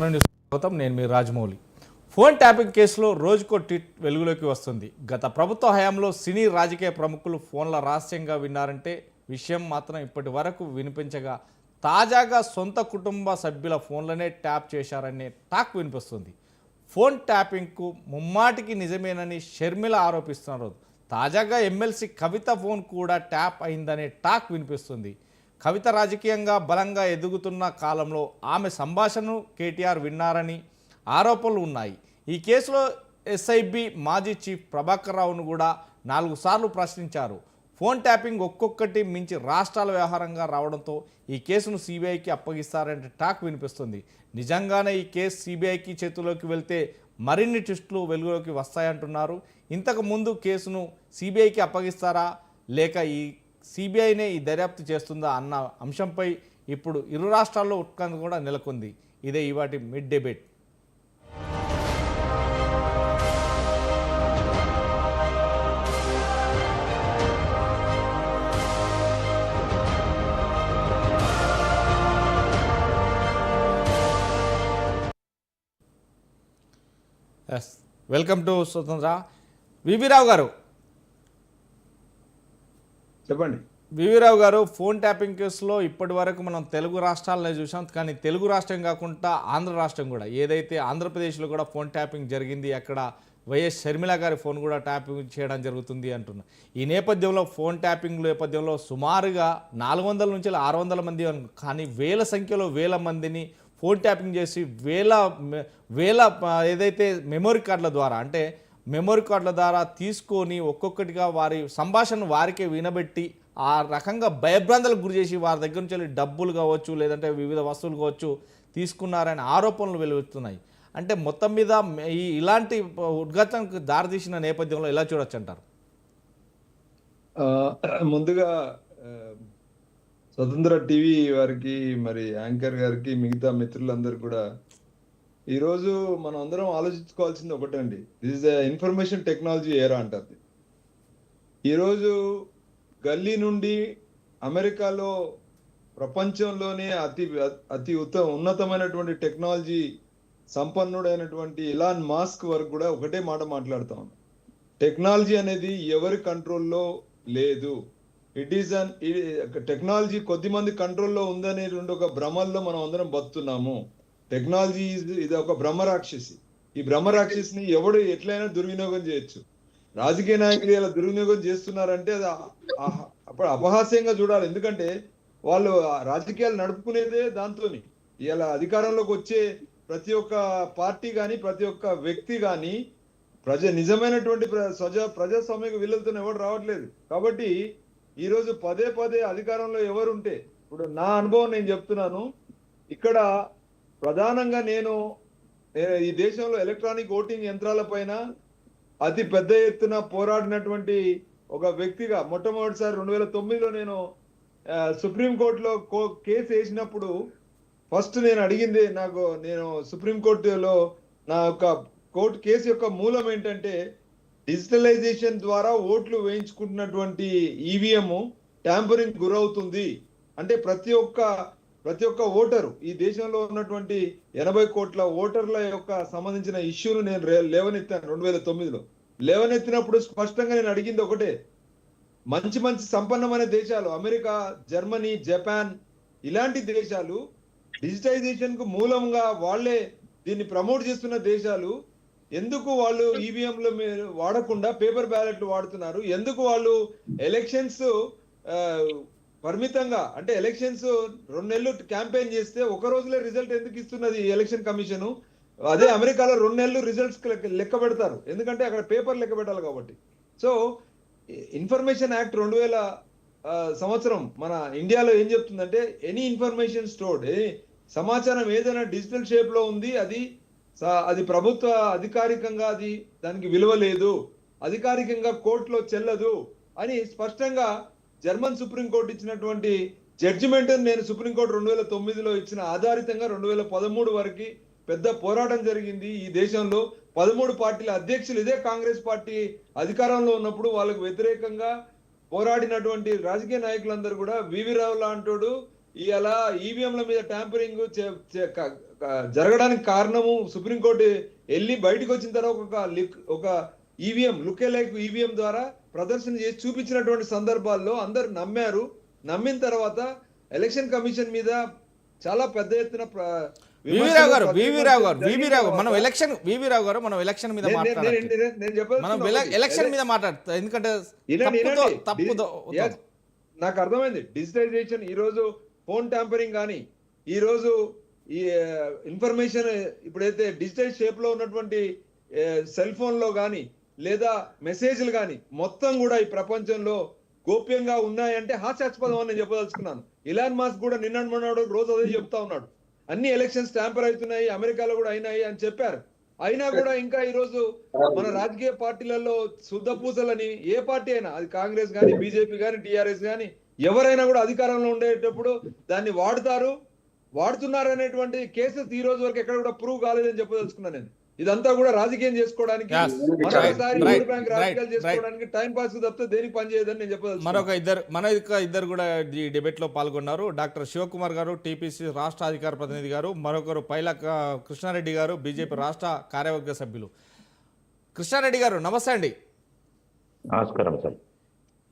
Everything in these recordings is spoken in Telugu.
స్వాగతం. నేను మీ రాజమౌళి. ఫోన్ ట్యాపింగ్ కేసులో రోజుకో ట్వీట్ వెలుగులోకి వస్తుంది. గత ప్రభుత్వ హయాంలో సినీ రాజకీయ ప్రముఖులు ఫోన్ల రహస్యంగా విన్నారంటే విషయం మాత్రం ఇప్పటి వరకు వినిపించగా, తాజాగా సొంత కుటుంబ సభ్యుల ఫోన్లనే ట్యాప్ చేశారనే టాక్ వినిపిస్తుంది. ఫోన్ ట్యాపింగ్కు ముమ్మాటికి నిజమేనని షర్మిల ఆరోపిస్తున్నారు. తాజాగా ఎమ్మెల్సీ కవిత ఫోన్ కూడా ట్యాప్ అయిందనే టాక్ వినిపిస్తుంది. కవిత రాజకీయంగా బలంగా ఎదుగుతున్న కాలంలో ఆమె సంభాషణను కేటీఆర్ విన్నారని ఆరోపణలు ఉన్నాయి. ఈ కేసులో ఎస్ఐబి మాజీ చీఫ్ ప్రభాకర్ రావును కూడా 4 సార్లు ప్రశ్నించారు. ఫోన్ ట్యాపింగ్ ఒక్కొక్కటి మించి రాష్ట్రాల వ్యవహారంగా రావడంతో ఈ కేసును సిబిఐకి అప్పగిస్తారంటే టాక్ వినిపిస్తుంది. నిజంగానే ఈ కేసు సిబిఐకి చేతిలోకి వెళ్తే మరిన్ని ట్విస్టులు వెలుగులోకి వస్తాయంటున్నారు. ఇంతకు ముందు కేసును సిబిఐకి అప్పగిస్తారా లేక ఈ సిబిఐనే ఈ దర్యాప్తు చేస్తుందా అన్న అంశంపై ఇప్పుడు ఇరు రాష్ట్రాల్లో ఉత్కంఠ కూడా నెలకొంది. ఇదే ఇవాటి mid debate. Yes, welcome to Swatantra. VV Rao గారు చెప్పండి. వివిరావు గారు, ఫోన్ ట్యాపింగ్ కేసులో ఇప్పటి వరకు మనం తెలుగు రాష్ట్రాలనే చూసాం, కానీ తెలుగు రాష్ట్రం కాకుండా ఆంధ్ర రాష్ట్రం కూడా, ఏదైతే ఆంధ్రప్రదేశ్లో కూడా ఫోన్ ట్యాపింగ్ జరిగింది, అక్కడ వైఎస్ షర్మిల గారి ఫోన్ కూడా ట్యాపింగ్ చేయడం జరుగుతుంది అంటున్నారు. ఈ నేపథ్యంలో ఫోన్ ట్యాపింగ్ నేపథ్యంలో సుమారుగా 400 నుంచి 600 మంది, కానీ వేల సంఖ్యలో వేల మందిని ఫోన్ ట్యాపింగ్ చేసి వేల ఏదైతే మెమొరీ కార్డుల ద్వారా, అంటే మెమొరీ కార్డుల ద్వారా తీసుకొని ఒక్కొక్కటిగా వారి సంభాషణను వారికే వినబెట్టి ఆ రకంగా భయభ్రాంతలకు గురి చేసి వారి దగ్గర నుంచి వెళ్ళి డబ్బులు కావచ్చు, లేదంటే వివిధ వస్తువులు కావచ్చు తీసుకున్నారనే ఆరోపణలు వెలువడుతున్నాయి. అంటే మొత్తం మీద ఇలాంటి ఉద్ఘాటనకు దారితీసిన నేపథ్యంలో ఎలా చూడొచ్చు అంటారు? ముందుగా స్వతంత్ర టీవీ వారికి, మరి యాంకర్ గారికి, మిగతా మిత్రులందరూ కూడా ఈరోజు మనం అందరం ఆలోచించుకోవాల్సింది ఒకటండి. దిస్ ఇస్ ఇన్ఫర్మేషన్ టెక్నాలజీ ఏరా అంటారు. ఈరోజు గల్లీ నుండి అమెరికాలో ప్రపంచంలోనే అతి ఉన్నతమైనటువంటి టెక్నాలజీ సంపన్నుడైనటువంటి ఇలాన్ మాస్క్ వరకు కూడా ఒకటే మాట మాట్లాడుతా ఉన్నాం. టెక్నాలజీ అనేది ఎవరి కంట్రోల్లో లేదు. ఇట్ ఈస్ టెక్నాలజీ కొద్దిమంది కంట్రోల్లో ఉందనే ఒక భ్రమల్లో మనం అందరం బతున్నాము. టెక్నాలజీ ఇది ఒక బ్రహ్మరాక్షసి. ఈ బ్రహ్మరాక్షసిని ఎవడు ఎట్లయినా దుర్వినియోగం చేయొచ్చు. రాజకీయ నాయకులు ఇలా దుర్వినియోగం చేస్తున్నారంటే అది అప్పుడు అపహాస్యంగా చూడాలి. ఎందుకంటే వాళ్ళు రాజకీయాలు నడుపుకునేదే దాంతోని. ఇలా అధికారంలోకి వచ్చే ప్రతి ఒక్క పార్టీ కానీ, ప్రతి ఒక్క వ్యక్తి కానీ నిజమైనటువంటి ప్రజాస్వామ్య విలువలతో ఎవరు రావట్లేదు. కాబట్టి ఈరోజు పదే పదే అధికారంలో ఎవరుంటే, ఇప్పుడు నా అనుభవం నేను చెప్తున్నాను. ఇక్కడ ప్రధానంగా నేను ఈ దేశంలో ఎలక్ట్రానిక్ ఓటింగ్ యంత్రాల పైన అతి పెద్ద ఎత్తున పోరాడినటువంటి ఒక వ్యక్తిగా మొట్టమొదటిసారి 2009లో నేను సుప్రీంకోర్టులో కేసు వేసినప్పుడు ఫస్ట్ నేను అడిగింది, నేను సుప్రీంకోర్టులో నా యొక్క కోర్టు కేసు యొక్క మూలం ఏంటంటే, డిజిటలైజేషన్ ద్వారా ఓట్లు వేయించుకుంటున్నటువంటి ఈవీఎం ట్యాంపరింగ్ గురవుతుంది. అంటే ప్రతి ఒక్క ఓటరు, ఈ దేశంలో ఉన్నటువంటి 80 కోట్ల ఓటర్ల యొక్క సంబంధించిన ఇష్యూను నేను లేవనెత్తాను 2009లో. లేవనెత్తినప్పుడు స్పష్టంగా నేను అడిగింది ఒకటే, మంచి సంపన్నమైన దేశాలు అమెరికా, జర్మనీ, జపాన్ ఇలాంటి దేశాలు డిజిటైజేషన్ కు మూలంగా వాళ్లే దీన్ని ప్రమోట్ చేస్తున్న దేశాలు ఎందుకు వాళ్ళు ఈవీఎంలు వాడకుండా పేపర్ బ్యాలెట్లు వాడుతున్నారు? ఎందుకు వాళ్ళు ఎలక్షన్స్ పరిమితంగా, అంటే ఎలక్షన్స్ 2 నెలలు క్యాంపెయిన్ చేస్తే ఒక రోజులే రిజల్ట్ ఎందుకు ఇస్తున్నది ఎలక్షన్ కమిషన్? అదే అమెరికాలో 2 నెలలు రిజల్ట్స్ లెక్క పెడతారు, ఎందుకంటే అక్కడ పేపర్ లెక్క పెట్టాలి కాబట్టి. సో ఇన్ఫర్మేషన్ యాక్ట్ 2000 సంవత్సరం మన ఇండియాలో ఏం చెప్తుందంటే, ఎనీ ఇన్ఫర్మేషన్ స్టోర్డ్, సమాచారం ఏదైనా డిజిటల్ షేప్ లో ఉంది, అది ప్రభుత్వ అధికారికంగా దానికి విలువ లేదు, అధికారికంగా కోర్టులో చెల్లదు అని స్పష్టంగా జర్మన్ సుప్రీంకోర్టు ఇచ్చినటువంటి జడ్జిమెంట్ నేను సుప్రీంకోర్టు 2009లో ఇచ్చిన ఆధారితంగా 2013 వరకు పెద్ద పోరాటం జరిగింది. ఈ దేశంలో 13 పార్టీల అధ్యక్షులు, ఇదే కాంగ్రెస్ పార్టీ అధికారంలో ఉన్నప్పుడు వాళ్ళకు వ్యతిరేకంగా పోరాడినటువంటి రాజకీయ నాయకులందరూ కూడా, వివి రావు లాంటోడు ఇవాళ ఈవీఎంల మీద ట్యాంపరింగ్ జరగడానికి కారణము సుప్రీంకోర్టు వెళ్ళి బయటకు వచ్చిన తర్వాత ఒక ఈవీఎం లుక్ ఈవీఎం ద్వారా ప్రదర్శన చేసి చూపించినటువంటి సందర్భాల్లో అందరు నమ్మారు. నమ్మిన తర్వాత ఎలక్షన్ కమిషన్ మీద చాలా పెద్ద ఎత్తున వివిరావు గారు మనం ఎలక్షన్ మీద మాట్లాడతాం ఎందుకంటే నాకు అర్థమైంది. డిజిటైజేషన్ ఈ రోజు ఫోన్ ట్యాంపరింగ్ కానీ ఈ రోజు ఈ ఇన్ఫర్మేషన్ ఇప్పుడైతే డిజిటల్ షేప్ లో ఉన్నటువంటి సెల్ ఫోన్ లో కానీ లేదా మెసేజ్లు కానీ మొత్తం కూడా ఈ ప్రపంచంలో గోప్యంగా ఉన్నాయంటే హాస్యాస్పదం అని నేను చెప్పదలుచుకున్నాను. ఇలాన్ మాస్క్ కూడా నిన్నడు రోజు అదే చెప్తా ఉన్నాడు. అన్ని ఎలక్షన్స్ ట్యాంపర్ అవుతున్నాయి, అమెరికాలో కూడా అయినాయి అని చెప్పారు. అయినా కూడా ఇంకా ఈ రోజు మన రాజకీయ పార్టీలలో శుద్ధ పూసలని ఏ పార్టీ అయినా, అది కాంగ్రెస్ కానీ బీజేపీ కానీ టీఆర్ఎస్ కానీ ఎవరైనా కూడా అధికారంలో ఉండేటప్పుడు దాన్ని వాడుతున్నారు అనేటువంటి కేసెస్ ఈ రోజు వరకు ఎక్కడ కూడా ప్రూవ్ కాలేదని చెప్పదలుచుకున్నాను నేను. ఇదంతా కూడా రాజకీయం చేసుకోవడానికి చేసుకోవడానికి టైం పాస్ తప్పితే దేనికి పని చేయదని నేను చెప్పదలుచుకున్నాను. ఇద్దరు కూడా ఈ డిబేట్ లో పాల్గొన్నారు. డాక్టర్ శివకుమార్ గారు టీపీసీ రాష్ట్ర అధికార ప్రతినిధి గారు, మరొకరు పైల కృష్ణారెడ్డి గారు బీజేపీ రాష్ట్ర కార్యవర్గ సభ్యులు. కృష్ణారెడ్డి గారు నమస్తే అండి. నమస్కారం సార్.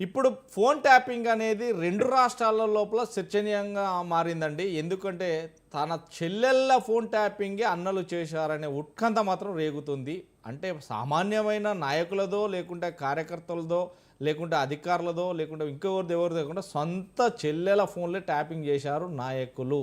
ఇప్పుడు ఫోన్ ట్యాపింగ్ అనేది 2 రాష్ట్రాల లోపల చర్చనీయంగా మారిందండి. ఎందుకంటే తన చెల్లెళ్ళ ఫోన్ ట్యాపింగే అన్నలు చేశారనే ఉత్కంఠ మాత్రం రేగుతుంది. అంటే సామాన్యమైన నాయకులదో లేకుంటే కార్యకర్తలదో లేకుంటే అధికారులదో లేకుంటే ఎవరిదో లేకుండా సొంత చెల్లెల ఫోన్లే ట్యాపింగ్ చేశారు నాయకులు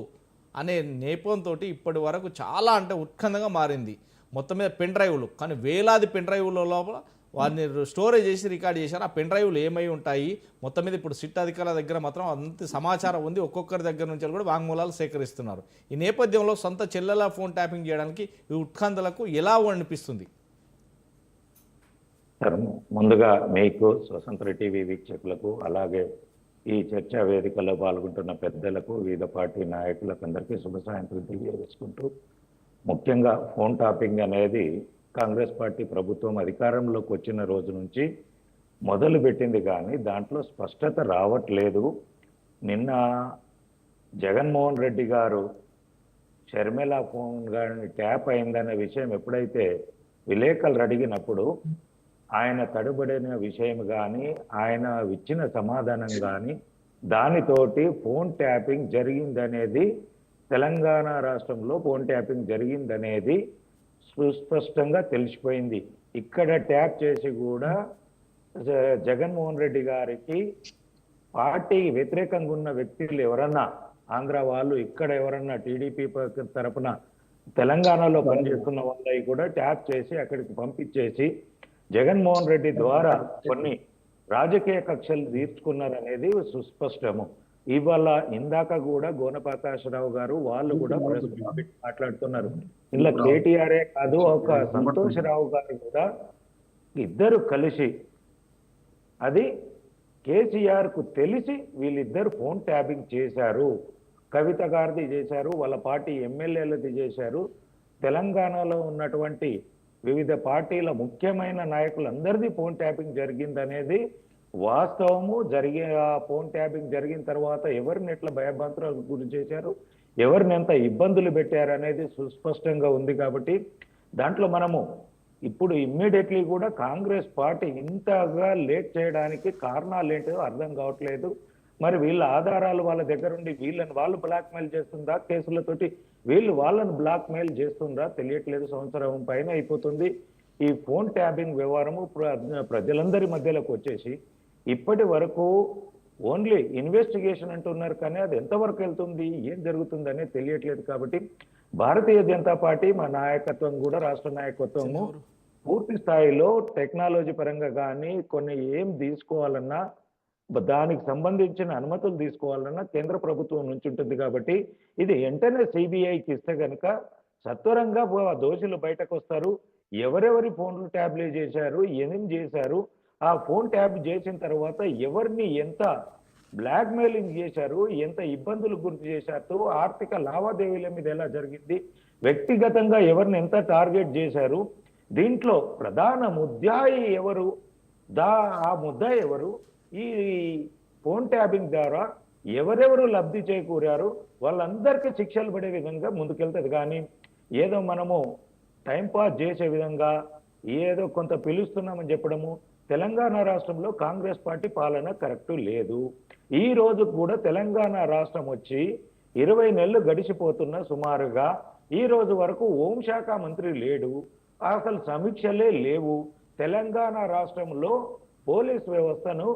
అనే నేపంతో ఇప్పటి వరకు చాలా అంటే ఉత్కంఠంగా మారింది. మొత్తం మీద పెన్ డ్రైవ్లు, కానీ వేలాది పెన్ డ్రైవ్ల లోపల వారిని స్టోరేజ్ చేసి రికార్డ్ చేశారు. ఆ పెన్ డ్రైవ్లు ఏమై ఉంటాయి మొత్తం మీద ఇప్పుడు సిట్ అధికారుల దగ్గర మాత్రం అంత సమాచారం ఉంది. ఒక్కొక్కరి దగ్గర నుంచి కూడా వాంగ్మూలాలు సేకరిస్తున్నారు. ఈ నేపథ్యంలో సొంత చెల్లెల ఫోన్ ట్యాపింగ్ చేయడానికి ఈ ఉత్కంఠలకు ఎలా అనిపిస్తుంది? సార్, ముందుగా మీకు స్వతంత్ర టీవీ వీక్షకులకు అలాగే ఈ చర్చా వేదికలో పాల్గొంటున్న పెద్దలకు వివిధ పార్టీ నాయకులకు అందరికీ శుభ సాయంత్రం తెలియజేసుకుంటూ, ముఖ్యంగా ఫోన్ ట్యాపింగ్ అనేది కాంగ్రెస్ పార్టీ ప్రభుత్వం అధికారంలోకి వచ్చిన రోజు నుంచి మొదలు పెట్టింది, కానీ దాంట్లో స్పష్టత రావట్లేదు. నిన్న జగన్మోహన్ రెడ్డి గారు షర్మిల ఫోన్ కానీ ట్యాప్ అయిందనే విషయం ఎప్పుడైతే విలేకరులు అడిగినప్పుడు ఆయన తడుబడిన విషయం కానీ ఆయన ఇచ్చిన సమాధానం కానీ దానితోటి ఫోన్ ట్యాపింగ్ జరిగిందనేది, తెలంగాణ రాష్ట్రంలో ఫోన్ ట్యాపింగ్ జరిగిందనేది సుస్పష్టంగా తెలిసిపోయింది. ఇక్కడ ట్యాప్ చేసి కూడా జగన్మోహన్ రెడ్డి గారికి పార్టీ వ్యతిరేకంగా ఉన్న వ్యక్తులు ఎవరన్నా, ఆంధ్ర వాళ్ళు ఇక్కడ ఎవరన్నా టీడీపీ తరపున తెలంగాణలో పనిచేస్తున్న వాళ్ళవి కూడా ట్యాప్ చేసి అక్కడికి పంపించేసి జగన్మోహన్ రెడ్డి ద్వారా కొన్ని రాజకీయ కక్షలు తీర్చుకున్నారనేది సుస్పష్టము. ఇవాళ ఇందాక కూడా గోనప్రకాశరావు గారు వాళ్ళు కూడా మాట్లాడుతున్నారు. ఇలా కేటీఆర్ఏ కాదు, ఒక సంతోషరావు గారు కూడా ఇద్దరు కలిసి, అది కేసీఆర్ కు తెలిసి వీళ్ళిద్దరు ఫోన్ ట్యాపింగ్ చేశారు. కవిత గారిది చేశారు, వాళ్ళ పార్టీ ఎమ్మెల్యేలది చేశారు, తెలంగాణలో ఉన్నటువంటి వివిధ పార్టీల ముఖ్యమైన నాయకులందరిది ఫోన్ ట్యాపింగ్ జరిగిందనేది వాస్తవము. ఫోన్ ట్యాపింగ్ జరిగిన తర్వాత ఎవరిని ఎట్లా భయభ్రాంతులకు గురి చేశారు, ఎవరిని ఎంత ఇబ్బందులు పెట్టారు అనేది సుస్పష్టంగా ఉంది. కాబట్టి దాంట్లో మనము ఇప్పుడు ఇమ్మీడియట్లీ కూడా కాంగ్రెస్ పార్టీ ఇంతగా లేట్ చేయడానికి కారణాలు ఏంటో అర్థం కావట్లేదు. మరి వీళ్ళ ఆధారాలు వాళ్ళ దగ్గర ఉండి వాళ్ళు బ్లాక్మెయిల్ చేస్తుందా, కేసులతోటి వాళ్ళని బ్లాక్మెయిల్ చేస్తుందా తెలియట్లేదు. సంవత్సరం పైన అయిపోతుంది ఈ ఫోన్ ట్యాపింగ్ వ్యవహారము ప్రజలందరి మధ్యలోకి వచ్చేసి. ఇప్పటి వరకు ఓన్లీ ఇన్వెస్టిగేషన్ అంటున్నారు, కానీ అది ఎంతవరకు వెళ్తుంది, ఏం జరుగుతుంది అనేది తెలియట్లేదు. కాబట్టి భారతీయ జనతా పార్టీ మా నాయకత్వం కూడా, రాష్ట్ర నాయకత్వము పూర్తి స్థాయిలో టెక్నాలజీ పరంగా కానీ కొన్ని ఏం తీసుకోవాలన్నా దానికి సంబంధించిన అనుమతులు తీసుకోవాలన్నా కేంద్ర ప్రభుత్వం నుంచి ఉంటుంది. కాబట్టి ఇది వెంటనే సిబిఐకి ఇస్తే కనుక సత్వరంగా దోషులు బయటకు వస్తారు. ఎవరెవరి ఫోన్లు ట్యాబ్లే చేశారు, ఏం చేశారు, ఆ ఫోన్ ట్యాబ్ చేసిన తర్వాత ఎవరిని ఎంత బ్లాక్మెయిలింగ్ చేశారు, ఎంత ఇబ్బందులు గుర్తు చేశారు, ఆర్థిక లావాదేవీల మీద ఎలా జరిగింది, వ్యక్తిగతంగా ఎవరిని ఎంత టార్గెట్ చేశారు, దీంట్లో ప్రధాన ముద్దాయి ఎవరు, ఆ ముద్దాయి ఎవరు, ఈ ఫోన్ ట్యాపింగ్ ద్వారా ఎవరెవరు లబ్ధి చేకూరారు వాళ్ళందరికీ శిక్షలు పడే విధంగా ముందుకెళ్తుంది. కానీ ఏదో మనము టైంపాస్ చేసే విధంగా ఏదో కొంత పిలుస్తున్నామని చెప్పడము, తెలంగాణ రాష్ట్రంలో కాంగ్రెస్ పార్టీ పాలన కరెక్ట్ లేదు. ఈ రోజు కూడా తెలంగాణ రాష్ట్రం వచ్చి 20 నెలలు గడిచిపోతున్న సుమారుగా ఈ రోజు వరకు హోంశాఖ మంత్రి లేడు, అసలు సమీక్షలే లేవు. తెలంగాణ రాష్ట్రంలో పోలీస్ వ్యవస్థను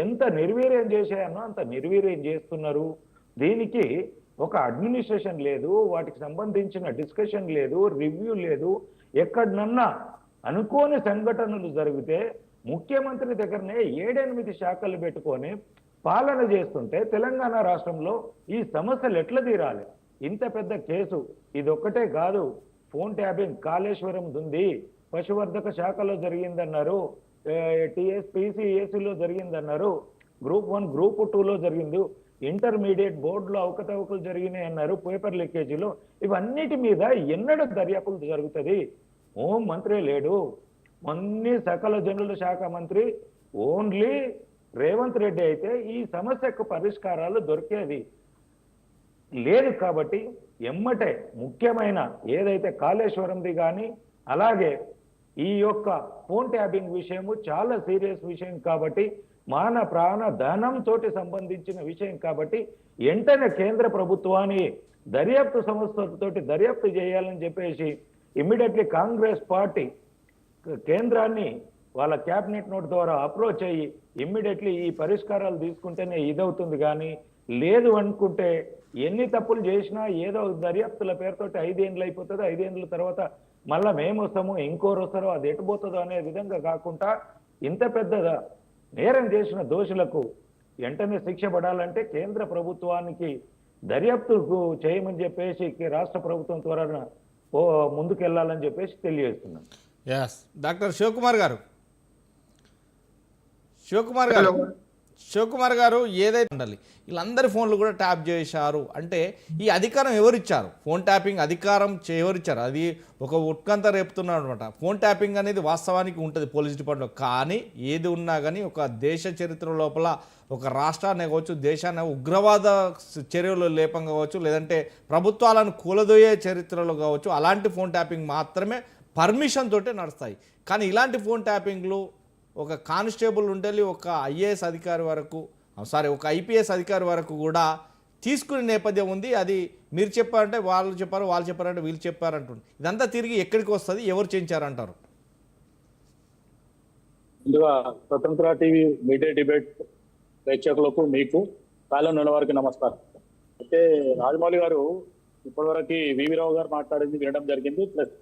ఎంత నిర్వీర్యం చేశాయన్నో అంత నిర్వీర్యం చేస్తున్నారు. దీనికి ఒక అడ్మినిస్ట్రేషన్ లేదు, వాటికి సంబంధించిన డిస్కషన్ లేదు, రివ్యూ లేదు. ఎక్కడనన్నా అనుకోని సంఘటనలు జరిగితే ముఖ్యమంత్రి దగ్గరనే 7-8 శాఖలు పెట్టుకొని పాలన చేస్తుంటే తెలంగాణ రాష్ట్రంలో ఈ సమస్యలు ఎట్లా తీరాలి? ఇంత పెద్ద కేసు ఇదొక్కటే కాదు, ఫోన్ ట్యాపింగ్ కాళేశ్వరం ఉంది, పశువర్ధక శాఖలో జరిగిందన్నారు, టీఎస్పీసీఏసీలో జరిగిందన్నారు, గ్రూప్ 1 గ్రూప్ 2లో జరిగింది, ఇంటర్మీడియట్ బోర్డులో అవకతవకలు జరిగినాయి అన్నారు, పేపర్ లీకేజీలో. ఇవన్నిటి మీద ఎన్నడూ దర్యాప్తు జరుగుతుంది? హోం మంత్రి లేడు, అన్ని సకల జనుల శాఖ మంత్రి ఓన్లీ రేవంత్ రెడ్డి అయితే ఈ సమస్యకు పరిష్కారాలు దొరికేది లేదు. కాబట్టి ఎమ్మటే ముఖ్యమైన ఏదైతే కాళేశ్వరంది కానీ అలాగే ఈ యొక్క ఫోన్ ట్యాపింగ్ విషయము చాలా సీరియస్ విషయం కాబట్టి, మాన ప్రాణ ధనంతో సంబంధించిన విషయం కాబట్టి వెంటనే కేంద్ర ప్రభుత్వాన్ని దర్యాప్తు సంస్థతోటి దర్యాప్తు చేయాలని చెప్పేసి ఇమ్మీడియట్లీ కాంగ్రెస్ పార్టీ కేంద్రాన్ని వాళ్ళ క్యాబినెట్ నోట్ ద్వారా అప్రోచ్ అయ్యి ఇమ్మీడియట్లీ ఈ పరిష్కారాలు తీసుకుంటేనే ఇదవుతుంది. కానీ లేదు అనుకుంటే ఎన్ని తప్పులు చేసినా ఏదో దర్యాప్తుల పేరుతోటి 5 ఏళ్ళు అయిపోతుంది, 5 ఏళ్ళ తర్వాత మళ్ళా మేము వస్తాము, ఇంకోరు వస్తారో, అది ఎటుపోతుందో అనే విధంగా కాకుండా ఇంత పెద్ద నేరం చేసిన దోషులకు వెంటనే శిక్ష పడాలంటే కేంద్ర ప్రభుత్వానికి దర్యాప్తుకు చేయమని చెప్పేసి రాష్ట్ర ప్రభుత్వం ద్వారా ముందుకెళ్లాలని చెప్పేసి తెలియజేస్తున్నాం. ఎస్ డాక్టర్ శివకుమార్ గారు, శివకుమార్ గారు ఏదైతే ఉండాలి వీళ్ళందరి ఫోన్లు కూడా ట్యాప్ చేశారు అంటే ఈ అధికారం ఎవరిచ్చారు? ఫోన్ ట్యాపింగ్ అధికారం ఎవరిచ్చారు? అది ఒక ఉత్కంఠ రేపుతున్నాడు అనమాట. ఫోన్ ట్యాపింగ్ అనేది వాస్తవానికి ఉంటుంది పోలీస్ డిపార్ట్మెంట్లో, కానీ ఏది ఉన్నా కానీ ఒక దేశ చరిత్ర లోపల ఒక రాష్ట్రాన్ని కావచ్చు, దేశాన్ని ఉగ్రవాద చర్యలు లేపం కావచ్చు, లేదంటే ప్రభుత్వాలను కూలదోయే చరిత్రలో కావచ్చు, అలాంటి ఫోన్ ట్యాపింగ్ మాత్రమే పర్మిషన్ తోటే నడుస్తాయి. కానీ ఇలాంటి ఫోన్ ట్యాపింగ్లు ఒక కానిస్టేబుల్ ఉండాలి, ఒక ఐఏఎస్ అధికారి వరకు, ఒక ఐపీఎస్ అధికారి వరకు కూడా తీసుకునే నేపథ్యం ఉంది. అది మీరు చెప్పారంటే వాళ్ళు చెప్పారు, వాళ్ళు చెప్పారంటే వీళ్ళు చెప్పారంటుంది. ఇదంతా తిరిగి ఎక్కడికి వస్తుంది? ఎవరు చేయించారంటారు? ముందుగా స్వతంత్ర టీవీ మీడియా డిబేట్ ప్రేక్షకులకు, మీకు కాలం ఉన్న వారికి నమస్కారం. అయితే రాజమౌళి గారు ఇప్పటివరకు వివిరావు గారు మాట్లాడింది వినడం జరిగింది, ప్లస్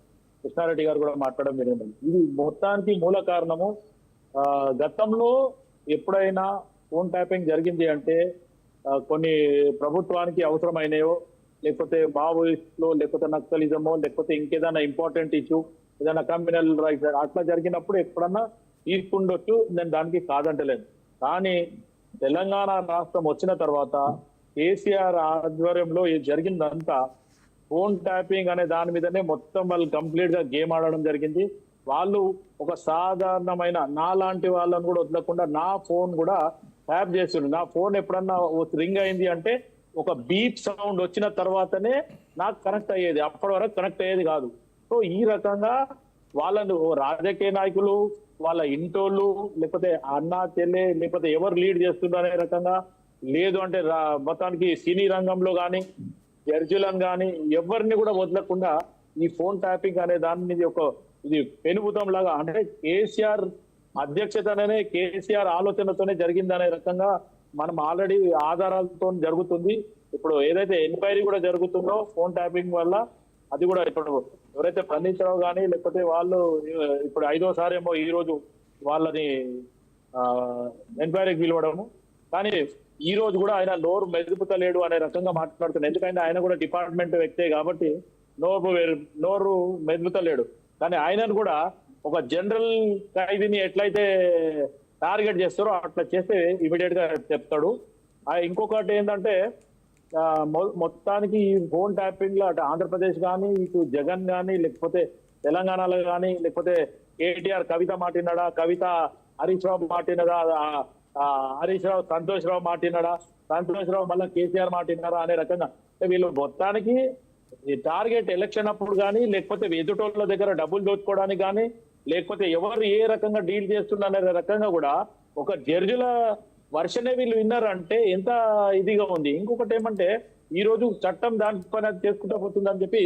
కృష్ణారెడ్డి గారు కూడా మాట్లాడడం జరిగింది. ఇది మొత్తానికి మూల కారణము గతంలో ఎప్పుడైనా ఫోన్ ట్యాపింగ్ జరిగింది అంటే కొన్ని ప్రభుత్వానికి అవసరమైనయో, లేకపోతే మావోయిస్టులో, లేకపోతే నక్సలిజమో, లేకపోతే ఇంకేదైనా ఇంపార్టెంట్ ఇష్యూ, ఏదైనా కమ్యూనల్ రైట్స్ అట్లా జరిగినప్పుడు ఎప్పుడన్నా తీసుకుండొచ్చు, నేను దానికి కాదంటలేను. కానీ తెలంగాణ రాష్ట్రం వచ్చిన తర్వాత కేసీఆర్ ఆధ్వర్యంలో జరిగిందంతా ఫోన్ ట్యాపింగ్ అనే దాని మీదనే మొత్తం వాళ్ళు కంప్లీట్ గా గేమ్ ఆడడం జరిగింది. వాళ్ళు ఒక సాధారణమైన నా లాంటి వాళ్ళని కూడా వదలకుండా నా ఫోన్ కూడా ట్యాప్ చేస్తుండ్రు. నా ఫోన్ ఎప్పుడన్నా రింగ్ అయింది అంటే ఒక బీప్ సౌండ్ వచ్చిన తర్వాతనే నాకు కనెక్ట్ అయ్యేది, అప్పటి వరకు కనెక్ట్ అయ్యేది కాదు. సో ఈ రకంగా వాళ్ళను రాజకీయ నాయకులు, వాళ్ళ ఇంటోళ్ళు, లేకపోతే అన్నా చెల్లె, లేకపోతే ఎవరు లీడ్ చేస్తున్నారు అనే రకంగా, లేదు అంటే మొత్తానికి సినీ రంగంలో కానీ జడ్జిలను కానీ ఎవరిని కూడా వదలకుండా ఈ ఫోన్ ట్యాపింగ్ అనే దాని మీద ఇది పెనుభూతం లాగా, అంటే కేసీఆర్ అధ్యక్షతనే, కేసీఆర్ ఆలోచనతోనే జరిగిందనే రకంగా మనం ఆల్రెడీ ఆధారాలతో జరుగుతుంది. ఇప్పుడు ఏదైతే ఎంక్వైరీ కూడా జరుగుతుందో ఫోన్ ట్యాపింగ్ వల్ల, అది కూడా ఇప్పుడు ఎవరైతే స్పందించడం కానీ, లేకపోతే వాళ్ళు ఇప్పుడు 5వ సారి ఏమో ఈ రోజు వాళ్ళని ఎంక్వైరీకి పిలవడము. కానీ ఈ రోజు కూడా ఆయన నోరు మెదుపుతలేడు అనే రకంగా మాట్లాడుతున్నాడు. ఎందుకంటే ఆయన కూడా డిపార్ట్మెంట్ వ్యక్తే కాబట్టి నోరు మెదుపుతలేడు. కానీ ఆయనను కూడా ఒక జనరల్ ఖైదీని ఎట్లయితే టార్గెట్ చేస్తారో అట్లా చేస్తే ఇమీడియట్ గా చెప్తాడు. ఇంకొకటి ఏంటంటే మొత్తానికి ఈ ఫోన్ ట్యాపింగ్ లో అటు ఆంధ్రప్రదేశ్ కానీ, ఇటు జగన్ కానీ, లేకపోతే తెలంగాణలో కానీ, లేకపోతే కేటీఆర్ కవిత మాటినాడా, కవిత హరీష్ రావు మాటినడా, హరీష్ రావు సంతోష్ రావు మాటినాడా, కాంతిరావు మళ్ళీ కేసీఆర్ మాట విన్నారా అనే రకంగా అంటే వీళ్ళు మొత్తానికి ఈ టార్గెట్ ఎలక్షన్ అప్పుడు కానీ లేకపోతే ఎదుటోళ్ళ దగ్గర డబ్బులు దోచుకోవడానికి కానీ లేకపోతే ఎవరు ఏ రకంగా డీల్ చేస్తున్నారు అనే రకంగా కూడా ఒక జడ్జిల వర్షనే వీళ్ళు విన్నారంటే ఎంత ఇదిగా ఉంది. ఇంకొకటి ఏమంటే ఈ రోజు చట్టం దాని పని అది చేసుకుంటూ పోతుందని చెప్పి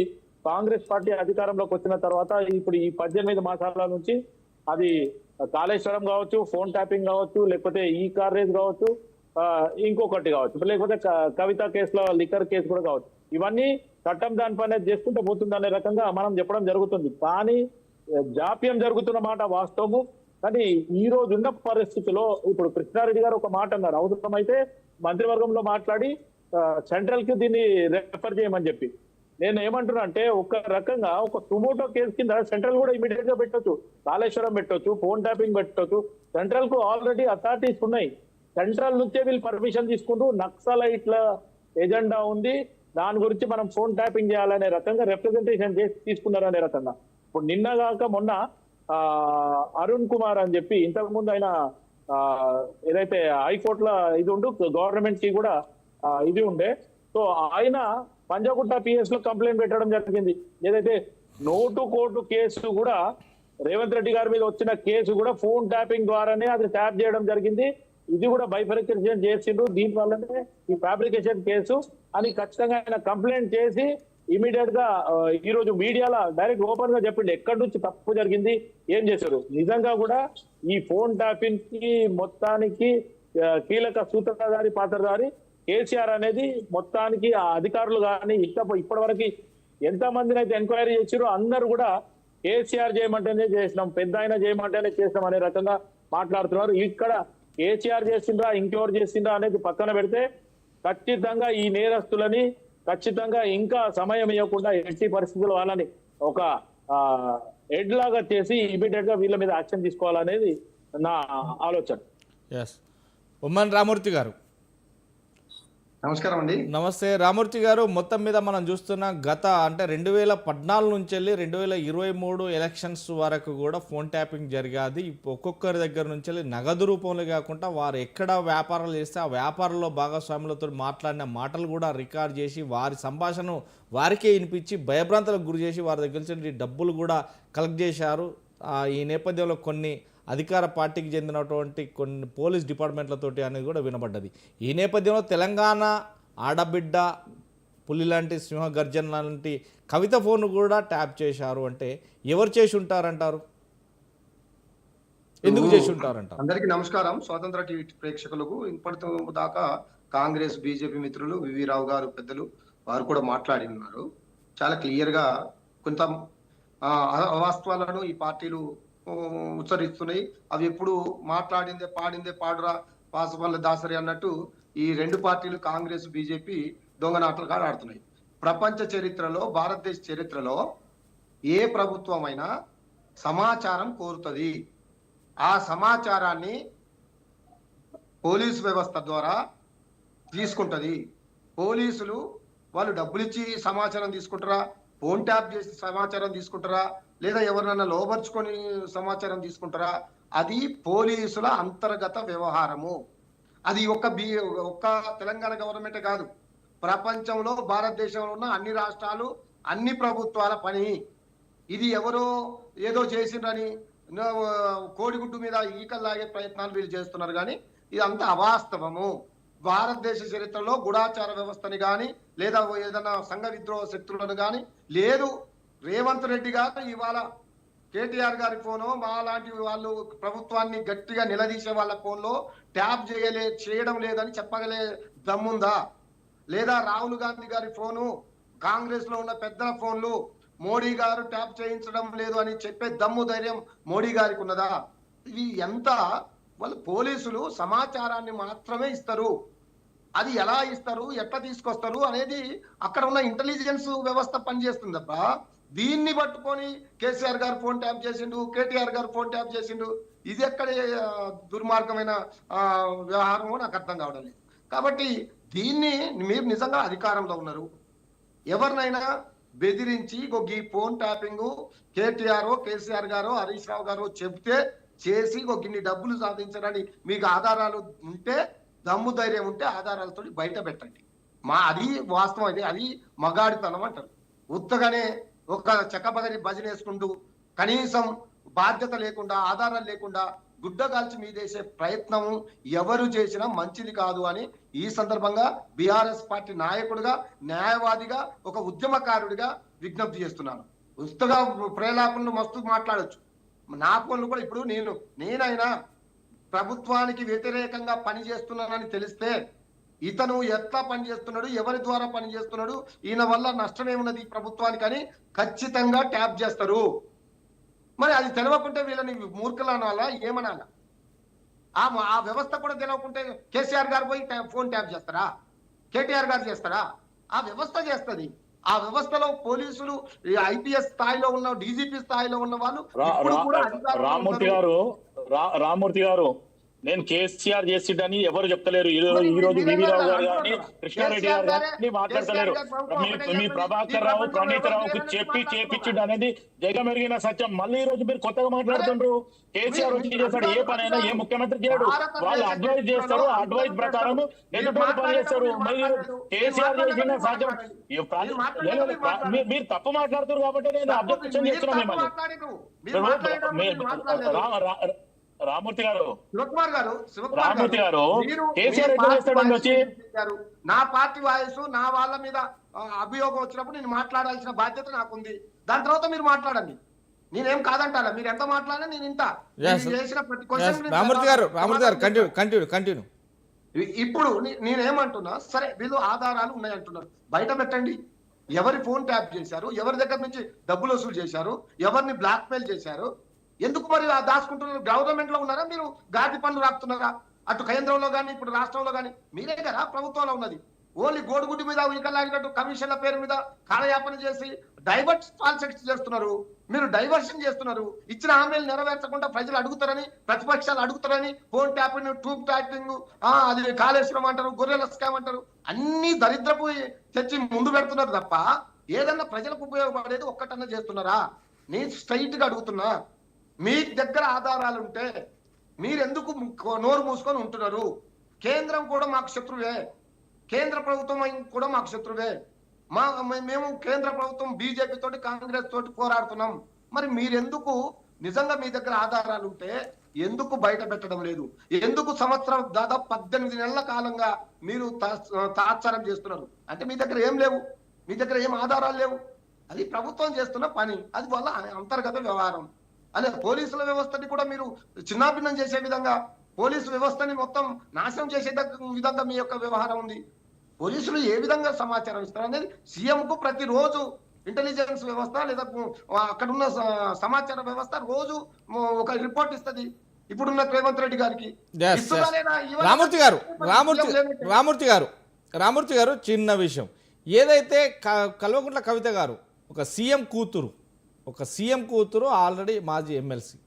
కాంగ్రెస్ పార్టీ అధికారంలోకి వచ్చిన తర్వాత ఇప్పుడు ఈ 18 మాసాల నుంచి అది కాళేశ్వరం కావచ్చు, ఫోన్ ట్యాపింగ్ కావచ్చు, లేకపోతే ఈ కార్ రేస్ కావచ్చు, ఇంకొకటి కావచ్చు, లేకపోతే కవిత కేసులో లిక్కర్ కేసు కూడా కావచ్చు, ఇవన్నీ చట్టం దాని పని చేసుకుంటూ పోతుంది అనే రకంగా మనం చెప్పడం జరుగుతుంది. కానీ జాప్యం జరుగుతున్న మాట వాస్తవము. కానీ ఈ రోజు ఉన్న పరిస్థితిలో ఇప్పుడు కృష్ణారెడ్డి గారు ఒక మాట అన్నారు, అవసరమైతే మంత్రివర్గంలో మాట్లాడి సెంట్రల్ కి దీన్ని రెఫర్ చేయమని చెప్పి. నేను ఏమంటున్నా అంటే ఒక రకంగా ఒక సుమోటో కేసు కింద సెంట్రల్ కూడా ఇమీడియట్ గా పెట్టొచ్చు, కాళేశ్వరం పెట్టొచ్చు, ఫోన్ ట్యాపింగ్ పెట్టొచ్చు. సెంట్రల్ కు ఆల్రెడీ అథారిటీస్ ఉన్నాయి. సెంట్రల్ నుంచే వీళ్ళు పర్మిషన్ తీసుకుంటూ నక్సలైట్ల ఎజెండా ఉంది, దాని గురించి మనం ఫోన్ ట్యాపింగ్ చేయాలనే రకంగా రిప్రజెంటేషన్ చేసి తీసుకున్నారనే రకంగా. ఇప్పుడు నిన్న కాక మొన్న అరుణ్ కుమార్ అని చెప్పి ఇంతకు ముందు ఆయన ఏదైతే హైకోర్టులో ఇది ఉండు గవర్నమెంట్ కి కూడా ఇది ఉండే, సో ఆయన పంజాగుట్ట పిఎస్ లో కంప్లైంట్ పెట్టడం జరిగింది. ఏదైతే నోటు కోర్టు కేసు కూడా రేవంత్ రెడ్డి గారి మీద వచ్చిన కేసు కూడా ఫోన్ ట్యాపింగ్ ద్వారానే అది ట్యాప్ చేయడం జరిగింది. ఇది కూడా బైఫరికేషన్ చేసిండ్రు, దీనివల్లనే ఈ ఫ్యాబ్రికేషన్ కేసు అని ఖచ్చితంగా ఆయన కంప్లైంట్ చేసి ఇమీడియట్ గా ఈ రోజు మీడియాలో డైరెక్ట్ ఓపెన్ గా చెప్పిండు ఎక్కడి నుంచి తప్పు జరిగింది, ఏం చేశారు. నిజంగా కూడా ఈ ఫోన్ ట్యాపింగ్ కి మొత్తానికి కీలక సూత్రధారి పాత్రధారి కేసీఆర్ అనేది మొత్తానికి ఆ అధికారులు కానీ ఇప్పటి వరకు ఎంత మందిని అయితే ఎంక్వైరీ చేసారో అందరూ కూడా కేసీఆర్ చేయమంటేనే చేసినాం, పెద్ద ఆయన చేయమంటేనే చేసినాం అనే రకంగా మాట్లాడుతున్నారు. ఇక్కడ కేసీఆర్ చేసిండ్రా ఇంకెవరు చేసిండ్రా అనేది పక్కన పెడితే ఖచ్చితంగా ఈ నేరస్తులని ఖచ్చితంగా ఇంకా సమయం ఇవ్వకుండా ఎట్టి పరిస్థితుల్లో వాళ్ళని ఒక హెడ్ లాగా చేసి ఇమీడియట్ గా వీళ్ళ మీద యాక్షన్ తీసుకోవాలనేది నా ఆలోచన. ఎస్, ఉమ్మన్ రామూర్తి గారు నమస్కారం అండి. నమస్తే రామూర్తి గారు. మొత్తం మీద మనం చూస్తున్న గత అంటే 2014 నుంచి వెళ్ళి 2023 ఎలక్షన్స్ వరకు కూడా ఫోన్ ట్యాపింగ్ జరిగాది. ఒక్కొక్కరి దగ్గర నుంచి వెళ్ళి నగదు రూపంలో కాకుండా వారు ఎక్కడ వ్యాపారాలు చేస్తే ఆ వ్యాపారంలో భాగస్వాములతో మాట్లాడిన మాటలు కూడా రికార్డ్ చేసి వారి సంభాషణను వారికే వినిపించి భయభ్రాంతులకు గురి చేసి వారి దగ్గర నుంచి డబ్బులు కూడా కలెక్ట్ చేశారు. ఈ నేపథ్యంలో కొన్ని అధికార పార్టీకి చెందినటువంటి కొన్ని పోలీస్ డిపార్ట్మెంట్లతోటి అనేది కూడా వినబడ్డది. ఈ నేపథ్యంలో తెలంగాణ ఆడబిడ్డ పులి లాంటి సింహ గర్జన లాంటి కవిత ఫోన్ కూడా ట్యాప్ చేశారు అంటే ఎవరు చేసి ఉంటారంటారు, ఎందుకు చేసి ఉంటారంటారు? అందరికీ నమస్కారం. స్వాతంత్ర టీవీ ప్రేక్షకులకు ఇప్పటి దాకా కాంగ్రెస్ బీజేపీ మిత్రులు వివి రావు గారు పెద్దలు వారు కూడా మాట్లాడి ఉన్నారు. చాలా క్లియర్ గా కొంత అవాస్తవాలను ఈ పార్టీలు ఉచ్చరిస్తున్నాయి. అవి ఎప్పుడు మాట్లాడిందే పాడిందే పాడురా పాసపల్ల దాసరి అన్నట్టు ఈ రెండు పార్టీలు కాంగ్రెస్ బీజేపీ దొంగనాటలుగా ఆడుతున్నాయి. ప్రపంచ చరిత్రలో భారతదేశ చరిత్రలో ఏ ప్రభుత్వం అయినా సమాచారం కోరుతుంది, ఆ సమాచారాన్ని పోలీసు వ్యవస్థ ద్వారా తీసుకుంటది. పోలీసులు వాళ్ళు డబ్బులు ఇచ్చి సమాచారం తీసుకుంటారా, ఫోన్ ట్యాప్ చేసి సమాచారం తీసుకుంటారా, లేదా ఎవరినైనా లోబర్చుకొని సమాచారం తీసుకుంటారా, అది పోలీసుల అంతర్గత వ్యవహారము. అది ఒక్క తెలంగాణ గవర్నమెంటే కాదు, ప్రపంచంలో భారతదేశంలో ఉన్న అన్ని రాష్ట్రాలు అన్ని ప్రభుత్వాల పని. ఇది ఎవరో ఏదో చేసిండ్రని కోడిగుడ్డు మీద ఈకల్లాగే ప్రయత్నాలు వీళ్ళు చేస్తున్నారు, కానీ ఇదంతా అవాస్తవము. భారతదేశ చరిత్రలో గూఢాచార వ్యవస్థని కానీ లేదా ఏదైనా సంఘ విద్రోహ శక్తులను కానీ లేదు. రేవంత్ రెడ్డి గారు ఇవాళ కేటీఆర్ గారి ఫోను మా లాంటి వాళ్ళు ప్రభుత్వాన్ని గట్టిగా నిలదీసే వాళ్ళ ఫోన్లో ట్యాప్ చేయడం లేదని చెప్పగలే దమ్ముందా? లేదా రాహుల్ గాంధీ గారి ఫోను కాంగ్రెస్ లో ఉన్న పెద్దల ఫోన్లు మోడీ గారు ట్యాప్ చేయించడం లేదు అని చెప్పే దమ్ము ధైర్యం మోడీ గారికి ఉన్నదా? ఇవి ఎంత వాళ్ళు పోలీసులు సమాచారాన్ని మాత్రమే ఇస్తారు. అది ఎలా ఇస్తారు, ఎట్లా తీసుకొస్తారు అనేది అక్కడ ఉన్న ఇంటెలిజెన్స్ వ్యవస్థ పనిచేస్తుంది తప్ప దీన్ని పట్టుకొని కేసీఆర్ గారు ఫోన్ ట్యాప్ చేసిండు, కేటీఆర్ గారు ఫోన్ ట్యాప్ చేసిండు, ఇది ఎక్కడ దుర్మార్గమైన వ్యవహారమో నాకు అర్థం కావడం లేదు. కాబట్టి దీన్ని మీరు నిజంగా అధికారంలో ఉన్నారు, ఎవరినైనా బెదిరించి ఈ ఫోన్ ట్యాపింగ్ కేటీఆర్ కేసీఆర్ గారు హరీష్ రావు గారు చెప్తే చేసి గిన్ని డబ్బులు సాధించడానికి మీకు ఆధారాలు ఉంటే దమ్ము ధైర్యం ఉంటే ఆధారాలతో బయట పెట్టండి. అది వాస్తవం, అది మగాడితనం అంటారు. ఉత్తగానే ఒక చెక్కబగని భజన వేసుకుంటూ కనీసం బాధ్యత లేకుండా ఆధారాలు లేకుండా గుడ్డగాల్చి మీదేసే ప్రయత్నం ఎవరు చేసినా మంచిది కాదు అని ఈ సందర్భంగా బీఆర్ఎస్ పార్టీ నాయకుడిగా, న్యాయవాదిగా, ఒక ఉద్యమకారుడిగా విజ్ఞప్తి చేస్తున్నాను. ఉత్తగా ప్రేలాపనలు మస్తు మాట్లాడొచ్చు. నా పనులు కూడా ఇప్పుడు నేనైనా ప్రభుత్వానికి వ్యతిరేకంగా పనిచేస్తున్నానని తెలిస్తే ఇతను ఎట్లా పనిచేస్తున్నాడు, ఎవరి ద్వారా పనిచేస్తున్నాడు, ఈయన వల్ల నష్టమేమున్నది ప్రభుత్వానికి అని ఖచ్చితంగా ట్యాప్ చేస్తారు. మరి అది తెలవకుంటే వీళ్ళని మూర్ఖులు అనాలా, ఏమనాలా? ఆ వ్యవస్థ కూడా తెలవకుంటే కేసీఆర్ గారు పోయి ఫోన్ ట్యాప్ చేస్తారా? కేటీఆర్ గారు చేస్తారా? ఆ వ్యవస్థ చేస్తుంది. ఆ వ్యవస్థలో పోలీసులు, ఐపీఎస్ స్థాయిలో ఉన్న, డీజీపీ స్థాయిలో ఉన్న వాళ్ళు రామ్మూర్తి గారు నేను కేసీఆర్ చేసిడని ఎవరు చెప్తలేరు. ఈ రోజు వివి రావు గారు కానీ కృష్ణారెడ్డి గారు కానీ మాట్లాడతలేరు. మీ ప్రభాకర్ రావు, ప్రణీత్ రావుకు చేపించుడు అనేది జగమెరిగిన సత్యం. మళ్ళీ ఈ రోజు మీరు కొత్తగా మాట్లాడుతుండ్రు. కేసీఆర్ వచ్చి చేస్తాడు ఏ పనైనా, ఏ ముఖ్యమంత్రి చేయడు. వాళ్ళు అడ్వైజ్ చేస్తారు, అడ్వైజ్ ప్రకారం ఎదుటి పని చేస్తారు. మళ్ళీ కేసీఆర్ చేసిన సత్యం మీరు తప్పు మాట్లాడుతారు కాబట్టి నేను అబ్జెక్షన్ చేస్తున్నాను మిమ్మల్ని. రామూర్తి గారు, రామూర్తి గారు కేసీఆర్ ఎట్లా చేస్తాడని వచ్చి నా పార్టీ వాయిస్ నా వాళ్ళ మీద అభియోగం వచ్చినప్పుడు నేను మాట్లాడాల్సిన బాధ్యత నాకుంది. దాని తర్వాత మీరు మాట్లాడండి, నేనేం కాదంటారా. మీరు ఎంత మాట్లాడినా నేను ఇంత చేసిన ప్రతి కంటిన్యూ. ఇప్పుడు నేనేమంటున్నా, సరే వీళ్ళు ఆధారాలు ఉన్నాయంటున్నారు, బయట పెట్టండి. ఎవరి ఫోన్ ట్యాప్ చేశారు, ఎవరి దగ్గర నుంచి డబ్బులు వసూలు చేశారు, ఎవరిని బ్లాక్ మెయిల్ చేశారు, ఎందుకు మరి దాచుకుంటున్నారు? గవర్నమెంట్ లో ఉన్నారా మీరు? గాడి పనులు రాకుతున్నారా? అటు కేంద్రంలో కానీ ఇప్పుడు రాష్ట్రంలో కానీ మీరే కదా ప్రభుత్వంలో ఉన్నది. ఓన్లీ గోడుగుడ్డి మీద ఉలికలాగినట్టు కమిషన్ల పేరు మీద కాలయాపన చేసి పాలిటిక్స్ చేస్తున్నారు. మీరు డైవర్షన్ చేస్తున్నారు. ఇచ్చిన హామీలు నెరవేర్చకుండా ప్రజలు అడుగుతారని, ప్రతిపక్షాలు అడుగుతారని ఫోన్ ట్యాపింగ్, ట్యూబ్ ట్యాపింగ్, అది కాళేశ్వరం అంటారు, గొర్రెల స్కామ్ అంటారు, అన్ని దరిద్రపు తెచ్చి ముందు పెడుతున్నారు తప్ప ఏదన్నా ప్రజలకు ఉపయోగపడేది ఒక్కటన్నా చేస్తున్నారా? నేను స్ట్రైట్ గా అడుగుతున్నా. మీ దగ్గర ఆధారాలు ఉంటే మీరెందుకు నోరు మూసుకొని ఉంటున్నారు? కేంద్రం కూడా మాకు శత్రువే, కేంద్ర ప్రభుత్వం కూడా మాకు శత్రువే. మేము కేంద్ర ప్రభుత్వం బీజేపీ తోటి, కాంగ్రెస్ తోటి పోరాడుతున్నాం. మరి మీరెందుకు నిజంగా మీ దగ్గర ఆధారాలు ఉంటే ఎందుకు బయట పెట్టడం లేదు? ఎందుకు సంవత్సరం దాదాపు 18 నెలల కాలంగా మీరు తాత్సారం చేస్తున్నారు? అంటే మీ దగ్గర ఏం లేవు, మీ దగ్గర ఏం ఆధారాలు లేవు. అది ప్రభుత్వం చేస్తున్న పని, అది వల్ల అంతర్గత వ్యవహారం. అదే పోలీసుల వ్యవస్థని కూడా మీరు చిన్నాభిన్నం చేసే విధంగా, పోలీసు వ్యవస్థని మొత్తం నాశనం చేసే విధంగా మీ యొక్క వ్యవహారం ఉంది. పోలీసులు ఏ విధంగా సమాచారం ఇస్తారు అనేది సీఎంకు ప్రతిరోజు ఇంటెలిజెన్స్ వ్యవస్థ లేదా అక్కడున్న సమాచార వ్యవస్థ రోజు ఒక రిపోర్ట్ ఇస్తుంది. ఇప్పుడున్న రేవంత్ రెడ్డి గారికి. రామూర్తి గారు చిన్న విషయం, ఏదైతే కల్వకుంట్ల కవిత గారు ఒక సీఎం కూతురు ఆల్రెడీ మాజీ ఎమ్మెల్సీ,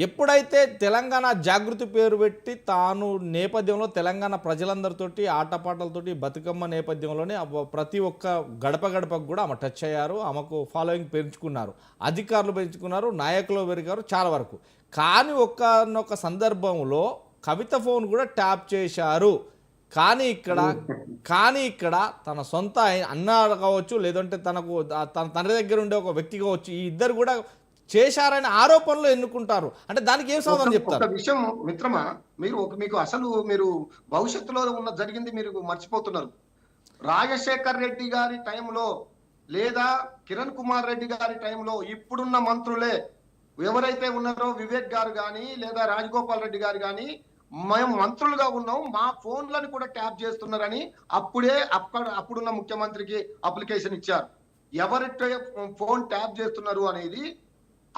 ఎప్పుడైతే తెలంగాణ జాగృతి పేరు పెట్టి తాను నేపథ్యంలో తెలంగాణ ప్రజలందరితోటి ఆటపాటలతోటి బతుకమ్మ నేపథ్యంలోనే ప్రతి ఒక్క గడపకు కూడా ఆమె టచ్ అయ్యారు, ఆమెకు ఫాలోయింగ్ పెంచుకున్నారు, అధికారులు పెంచుకున్నారు, నాయకులు పెరిగారు చాలా వరకు. కానీ ఒక్క సందర్భంలో కవిత ఫోన్ కూడా ట్యాప్ చేశారు. కానీ ఇక్కడ తన సొంత అన్న కావచ్చు, లేదంటే తన తండ్రి దగ్గర ఉండే ఒక వ్యక్తి కావచ్చు, ఈ ఇద్దరు కూడా చేశారనే ఆరోపణలు ఎన్నుకుంటారు. అంటే దానికి ఏం సమాధానం చెప్తారు? ఒక విషయం మిత్రమా, మీకు అసలు మీరు భవిష్యత్తులో ఉన్న జరిగింది మీరు మర్చిపోతున్నారు. రాజశేఖర్ రెడ్డి గారి టైంలో లేదా కిరణ్ కుమార్ రెడ్డి గారి టైంలో ఇప్పుడున్న మంత్రులే ఎవరైతే ఉన్నారో, వివేక్ గారు కానీ లేదా రాజగోపాల్ రెడ్డి గారు కానీ, మేము మంత్రులుగా ఉన్నాం, మా ఫోన్లను కూడా ట్యాప్ చేస్తున్నారని అప్పుడున్న ముఖ్యమంత్రికి అప్లికేషన్ ఇచ్చారు. ఎవరి ఫోన్ ట్యాప్ చేస్తున్నారు అనేది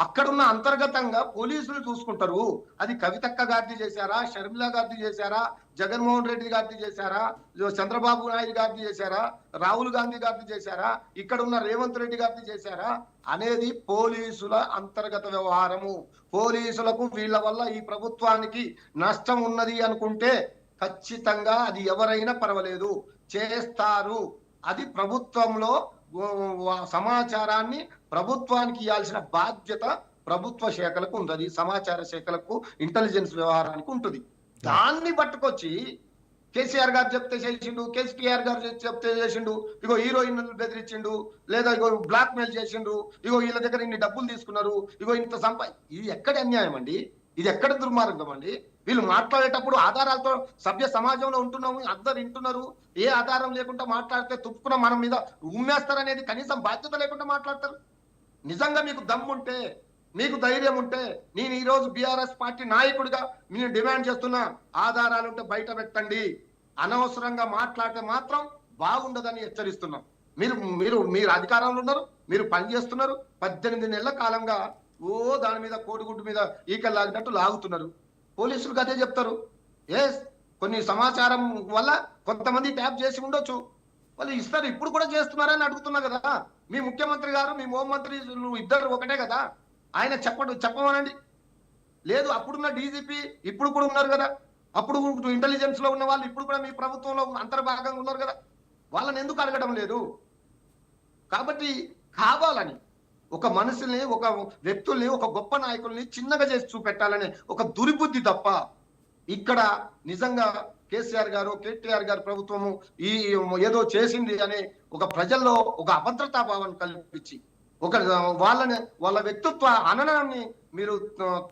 అక్కడున్న అంతర్గతంగా పోలీసులు చూసుకుంటారు. అది కవితక్క గారిది చేశారా, షర్మిల గారిది చేశారా, జగన్మోహన్ రెడ్డి గారిది చేశారా, చంద్రబాబు నాయుడు గారిది చేశారా, రాహుల్ గాంధీ గారిది చేశారా, ఇక్కడ ఉన్న రేవంత్ రెడ్డి గారిది చేశారా అనేది పోలీసుల అంతర్గత వ్యవహారము. పోలీసులకు వీళ్ళ వల్ల ఈ ప్రభుత్వానికి నష్టం ఉన్నది అనుకుంటే ఖచ్చితంగా అది ఎవరైనా పర్వాలేదు చేస్తారు. అది ప్రభుత్వంలో సమాచారాన్ని ప్రభుత్వానికి ఇవ్వాల్సిన బాధ్యత ప్రభుత్వ శాఖలకు ఉంటుంది, సమాచార శాఖలకు, ఇంటెలిజెన్స్ వ్యవహారానికి ఉంటుంది. దాన్ని పట్టుకొచ్చి కేసీఆర్ గారు చెప్తే చేసిండు, కేసీఆర్ గారు చెప్తే చేసిండు, ఇగో హీరోయిన్ బెదిరించిండు, లేదా ఇగో బ్లాక్ మెయిల్ చేసిండు, ఇగో వీళ్ళ దగ్గర ఇన్ని డబ్బులు తీసుకున్నారు, ఇగో ఇంత ఇది ఎక్కడ అన్యాయం అండి? ఇది ఎక్కడ దుర్మార్గం అండి? వీళ్ళు మాట్లాడేటప్పుడు ఆధారాలతో సభ్య సమాజంలో ఉంటున్నాము, అందరు వింటున్నారు, ఏ ఆధారం లేకుండా మాట్లాడితే తుప్పుకున్న మన మీద ఉమ్మేస్తారనేది కనీసం బాధ్యత లేకుండా మాట్లాడతారు. నిజంగా మీకు దమ్ముంటే, మీకు ధైర్యం ఉంటే, నేను ఈ రోజు బీఆర్ఎస్ పార్టీ నాయకుడిగా నేను డిమాండ్ చేస్తున్నా, ఆధారాలుంటే బయట పెట్టండి. అనవసరంగా మాట్లాడితే మాత్రం బాగుండదని హెచ్చరిస్తున్నాం. మీరు మీరు మీరు అధికారంలో ఉన్నారు, మీరు పనిచేస్తున్నారు. 18 నెలల కాలంగా దాని మీద కోడిగుడ్డు మీద ఈకలు లాగినట్టు లాగుతున్నారు. పోలీసులకు అదే చెప్తారు. కొన్ని సమాచారం వల్ల కొంతమంది ట్యాప్ చేసి ఉండొచ్చు, వాళ్ళు ఇస్తారు. ఇప్పుడు కూడా చేస్తున్నారని అడుగుతున్నా కదా. మీ ముఖ్యమంత్రి గారు, మీ హోంమంత్రి ఇద్దరు ఒకటే కదా, ఆయన చెప్పమనండి. లేదు, అప్పుడున్న డీజీపీ ఇప్పుడు కూడా ఉన్నారు కదా, అప్పుడు ఇంటెలిజెన్స్ లో ఉన్న వాళ్ళు ఇప్పుడు కూడా మీ ప్రభుత్వంలో అంతర్భాగంగా ఉన్నారు కదా, వాళ్ళని ఎందుకు అడగడం లేదు? కాబట్టి కావాలని ఒక మనుషుల్ని, ఒక వ్యక్తుల్ని, ఒక గొప్ప నాయకుల్ని చిన్నగా చేసి చూపెట్టాలనే ఒక దుర్బుద్ధి తప్ప ఇక్కడ నిజంగా కేసీఆర్ గారు, కేటీఆర్ గారు ప్రభుత్వము ఈ ఏదో చేసింది అనే ఒక ప్రజల్లో ఒక అభద్రతా భావాన్ని కల్పించి వాళ్ళ వ్యక్తిత్వ హననాన్ని మీరు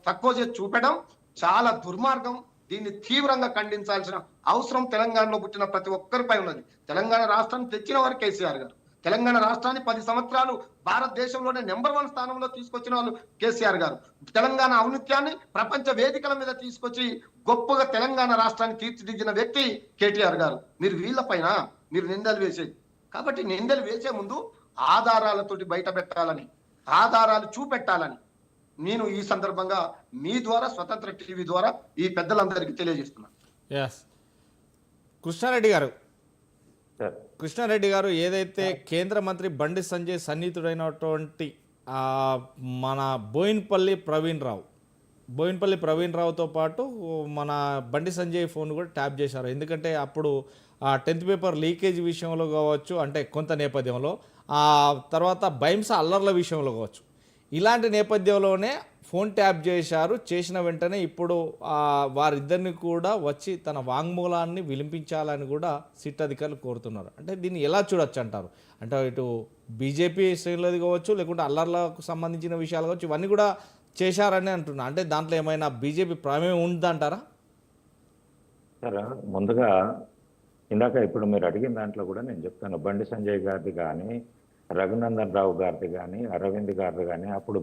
తక్కువ చేసి చూపడం చాలా దుర్మార్గం. దీన్ని తీవ్రంగా ఖండించాల్సిన అవసరం తెలంగాణలో పుట్టిన ప్రతి ఒక్కరిపై ఉన్నది. తెలంగాణ రాష్ట్రాన్ని తెచ్చిన వారు కేసీఆర్ గారు. తెలంగాణ రాష్ట్రాన్ని 10 సంవత్సరాలు భారతదేశంలోనే నెంబర్ 1 స్థానంలో తీసుకొచ్చిన వాళ్ళు కేసీఆర్ గారు. తెలంగాణ ఔన్నత్యాన్ని ప్రపంచ వేదికల మీద తీసుకొచ్చి గొప్పగా తెలంగాణ రాష్ట్రాన్ని తీర్చిదిద్దిన వ్యక్తి కేటీఆర్ గారు. మీరు వీళ్ళపైన మీరు నిందలు వేసేది. కాబట్టి నిందలు వేసే ముందు ఆధారాలతోటి బయట పెట్టాలని, ఆధారాలు చూపెట్టాలని నేను ఈ సందర్భంగా మీ ద్వారా, స్వతంత్ర టీవీ ద్వారా ఈ పెద్దలందరికీ తెలియజేస్తున్నాను. కృష్ణారెడ్డి గారు ఏదైతే కేంద్ర మంత్రి బండి సంజయ్ సన్నిహితుడైనటువంటి మన బోయిన్పల్లి ప్రవీణ్ రావుతో పాటు మన బండి సంజయ్ ఫోన్ కూడా ట్యాప్ చేశారు. ఎందుకంటే అప్పుడు 10th పేపర్ లీకేజ్ విషయంలో కావచ్చు, అంటే కొంత నేపథ్యంలో, తర్వాత బైంసా అల్లర్ల విషయంలో కావచ్చు, ఇలాంటి నేపథ్యంలోనే ఫోన్ ట్యాప్ చేశారు. చేసిన వెంటనే ఇప్పుడు వారిద్దరిని కూడా వచ్చి తన వాంగ్మూలాన్ని విలిపించాలని కూడా సిట్ అధికారులు కోరుతున్నారు. అంటే దీన్ని ఎలా చూడొచ్చు అంటారు? అంటే ఇటు బీజేపీ శ్రేణులది కావచ్చు, లేకుంటే అల్లర్లకు సంబంధించిన విషయాలు కావచ్చు, ఇవన్నీ కూడా చేశారని అంటున్నా. అంటే దాంట్లో ఏమైనా బీజేపీ ప్రమేయం ఉందంటారా? సరే, ముందుగా ఇందాక ఇప్పుడు మీరు అడిగిన దాంట్లో కూడా నేను చెప్తాను. బండి సంజయ్ గారిది కానీ, రఘునందన్ రావు గారిది కానీ, అరవింద్ గారిది కానీ, అప్పుడు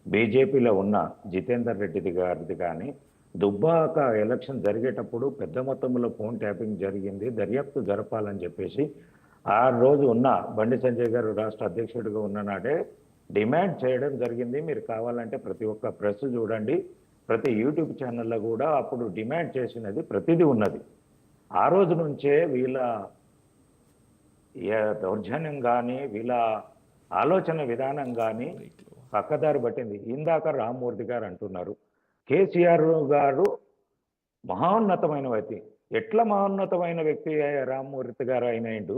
బీజేపీలో ఉన్న జితేందర్ రెడ్డి గారిది కానీ, దుబ్బాక ఎలక్షన్ జరిగేటప్పుడు పెద్ద మొత్తంలో ఫోన్ ట్యాపింగ్ జరిగింది, దర్యాప్తు జరపాలని చెప్పేసి ఆ రోజు ఉన్న బండి సంజయ్ గారు రాష్ట్ర అధ్యక్షుడిగా ఉన్న నాడే డిమాండ్ చేయడం జరిగింది. మీరు కావాలంటే ప్రతి ఒక్క ప్రెస్ చూడండి, ప్రతి యూట్యూబ్ ఛానల్లో కూడా అప్పుడు డిమాండ్ చేసినది ప్రతిదీ ఉన్నది. ఆ రోజు నుంచే వీళ్ళ దౌర్జన్యం కానీ, వీళ్ళ ఆలోచన విధానం కానీ పక్కదారి పట్టింది. ఇందాక రామ్మూర్తి గారు అంటున్నారు, కేసీఆర్ గారు మహోన్నతమైన వ్యక్తి. ఎట్లా మహోన్నతమైన వ్యక్తి రామ్మూర్తి గారు అయినాడు?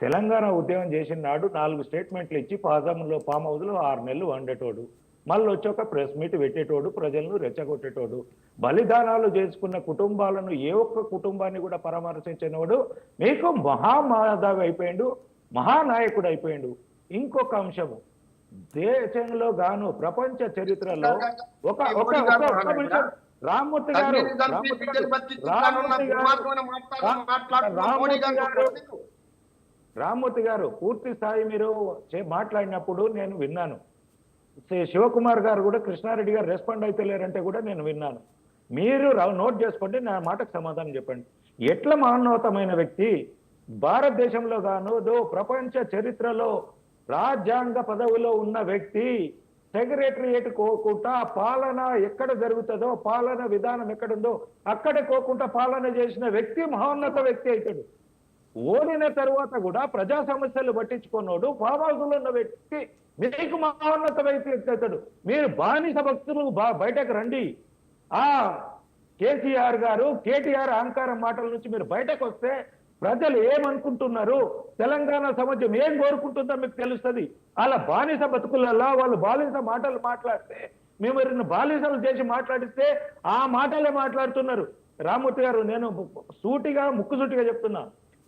తెలంగాణ ఉద్యమం చేసిన నాడు 4 స్టేట్మెంట్లు ఇచ్చి ఫామ్ హౌస్లో 6 నెలలు వండేటోడు, మళ్ళీ వచ్చాక ప్రెస్ మీట్ పెట్టేటోడు, ప్రజలను రెచ్చగొట్టేటోడు, బలిదానాలు చేసుకున్న కుటుంబాలను ఏ ఒక్క కుటుంబాన్ని కూడా పరామర్శించినవాడు మీకు మహామాధవి అయిపోయాడు, మహానాయకుడు అయిపోయాడు. ఇంకొక అంశము, దేశంలో గాను ప్రపంచ చరిత్రలో ఒక రామ్మూర్తి గారు పూర్తి స్థాయి మీరు మాట్లాడినప్పుడు నేను విన్నాను. శివకుమార్ గారు కూడా కృష్ణారెడ్డి గారు రెస్పాండ్ అయితే లేరంటే కూడా నేను విన్నాను. మీరు నోట్ చేసుకోండి, నా మాటకు సమాధానం చెప్పండి. ఎట్లా మహోన్నతమైన వ్యక్తి, భారతదేశంలో గాను ప్రపంచ చరిత్రలో రాజ్యాంగ పదవిలో ఉన్న వ్యక్తి, సెక్రటరియేట్ కోకుండా పాలన ఎక్కడ జరుగుతుందో, పాలన విధానం ఎక్కడుందో అక్కడ కోకుండా పాలన చేసిన వ్యక్తి మహోన్నత వ్యక్తి అవుతాడు. ఓడిన తర్వాత కూడా ప్రజా సమస్యలు పట్టించుకున్నాడు ఫామ్ హౌస్ లో ఉన్న వ్యక్తి మీకు మహోన్నత వ్యక్తి అవుతాడు. మీరు బానిస భక్తులు బయటకు రండి. కేసీఆర్ గారు, కేటీఆర్ అహంకారం మాటల నుంచి మీరు బయటకు వస్తే ప్రజలు ఏమనుకుంటున్నారు, తెలంగాణ సమాజం ఏం కోరుకుంటుందో మీకు తెలుస్తుంది. అలా బానిస బతుకులలో వాళ్ళు బాలిస మాటలు మాట్లాడితే, మేము బాలిసలు చేసి మాట్లాడిస్తే ఆ మాటలే మాట్లాడుతున్నారు. రామూర్తి గారు, నేను ముక్కుసూటిగా చెప్తున్నా,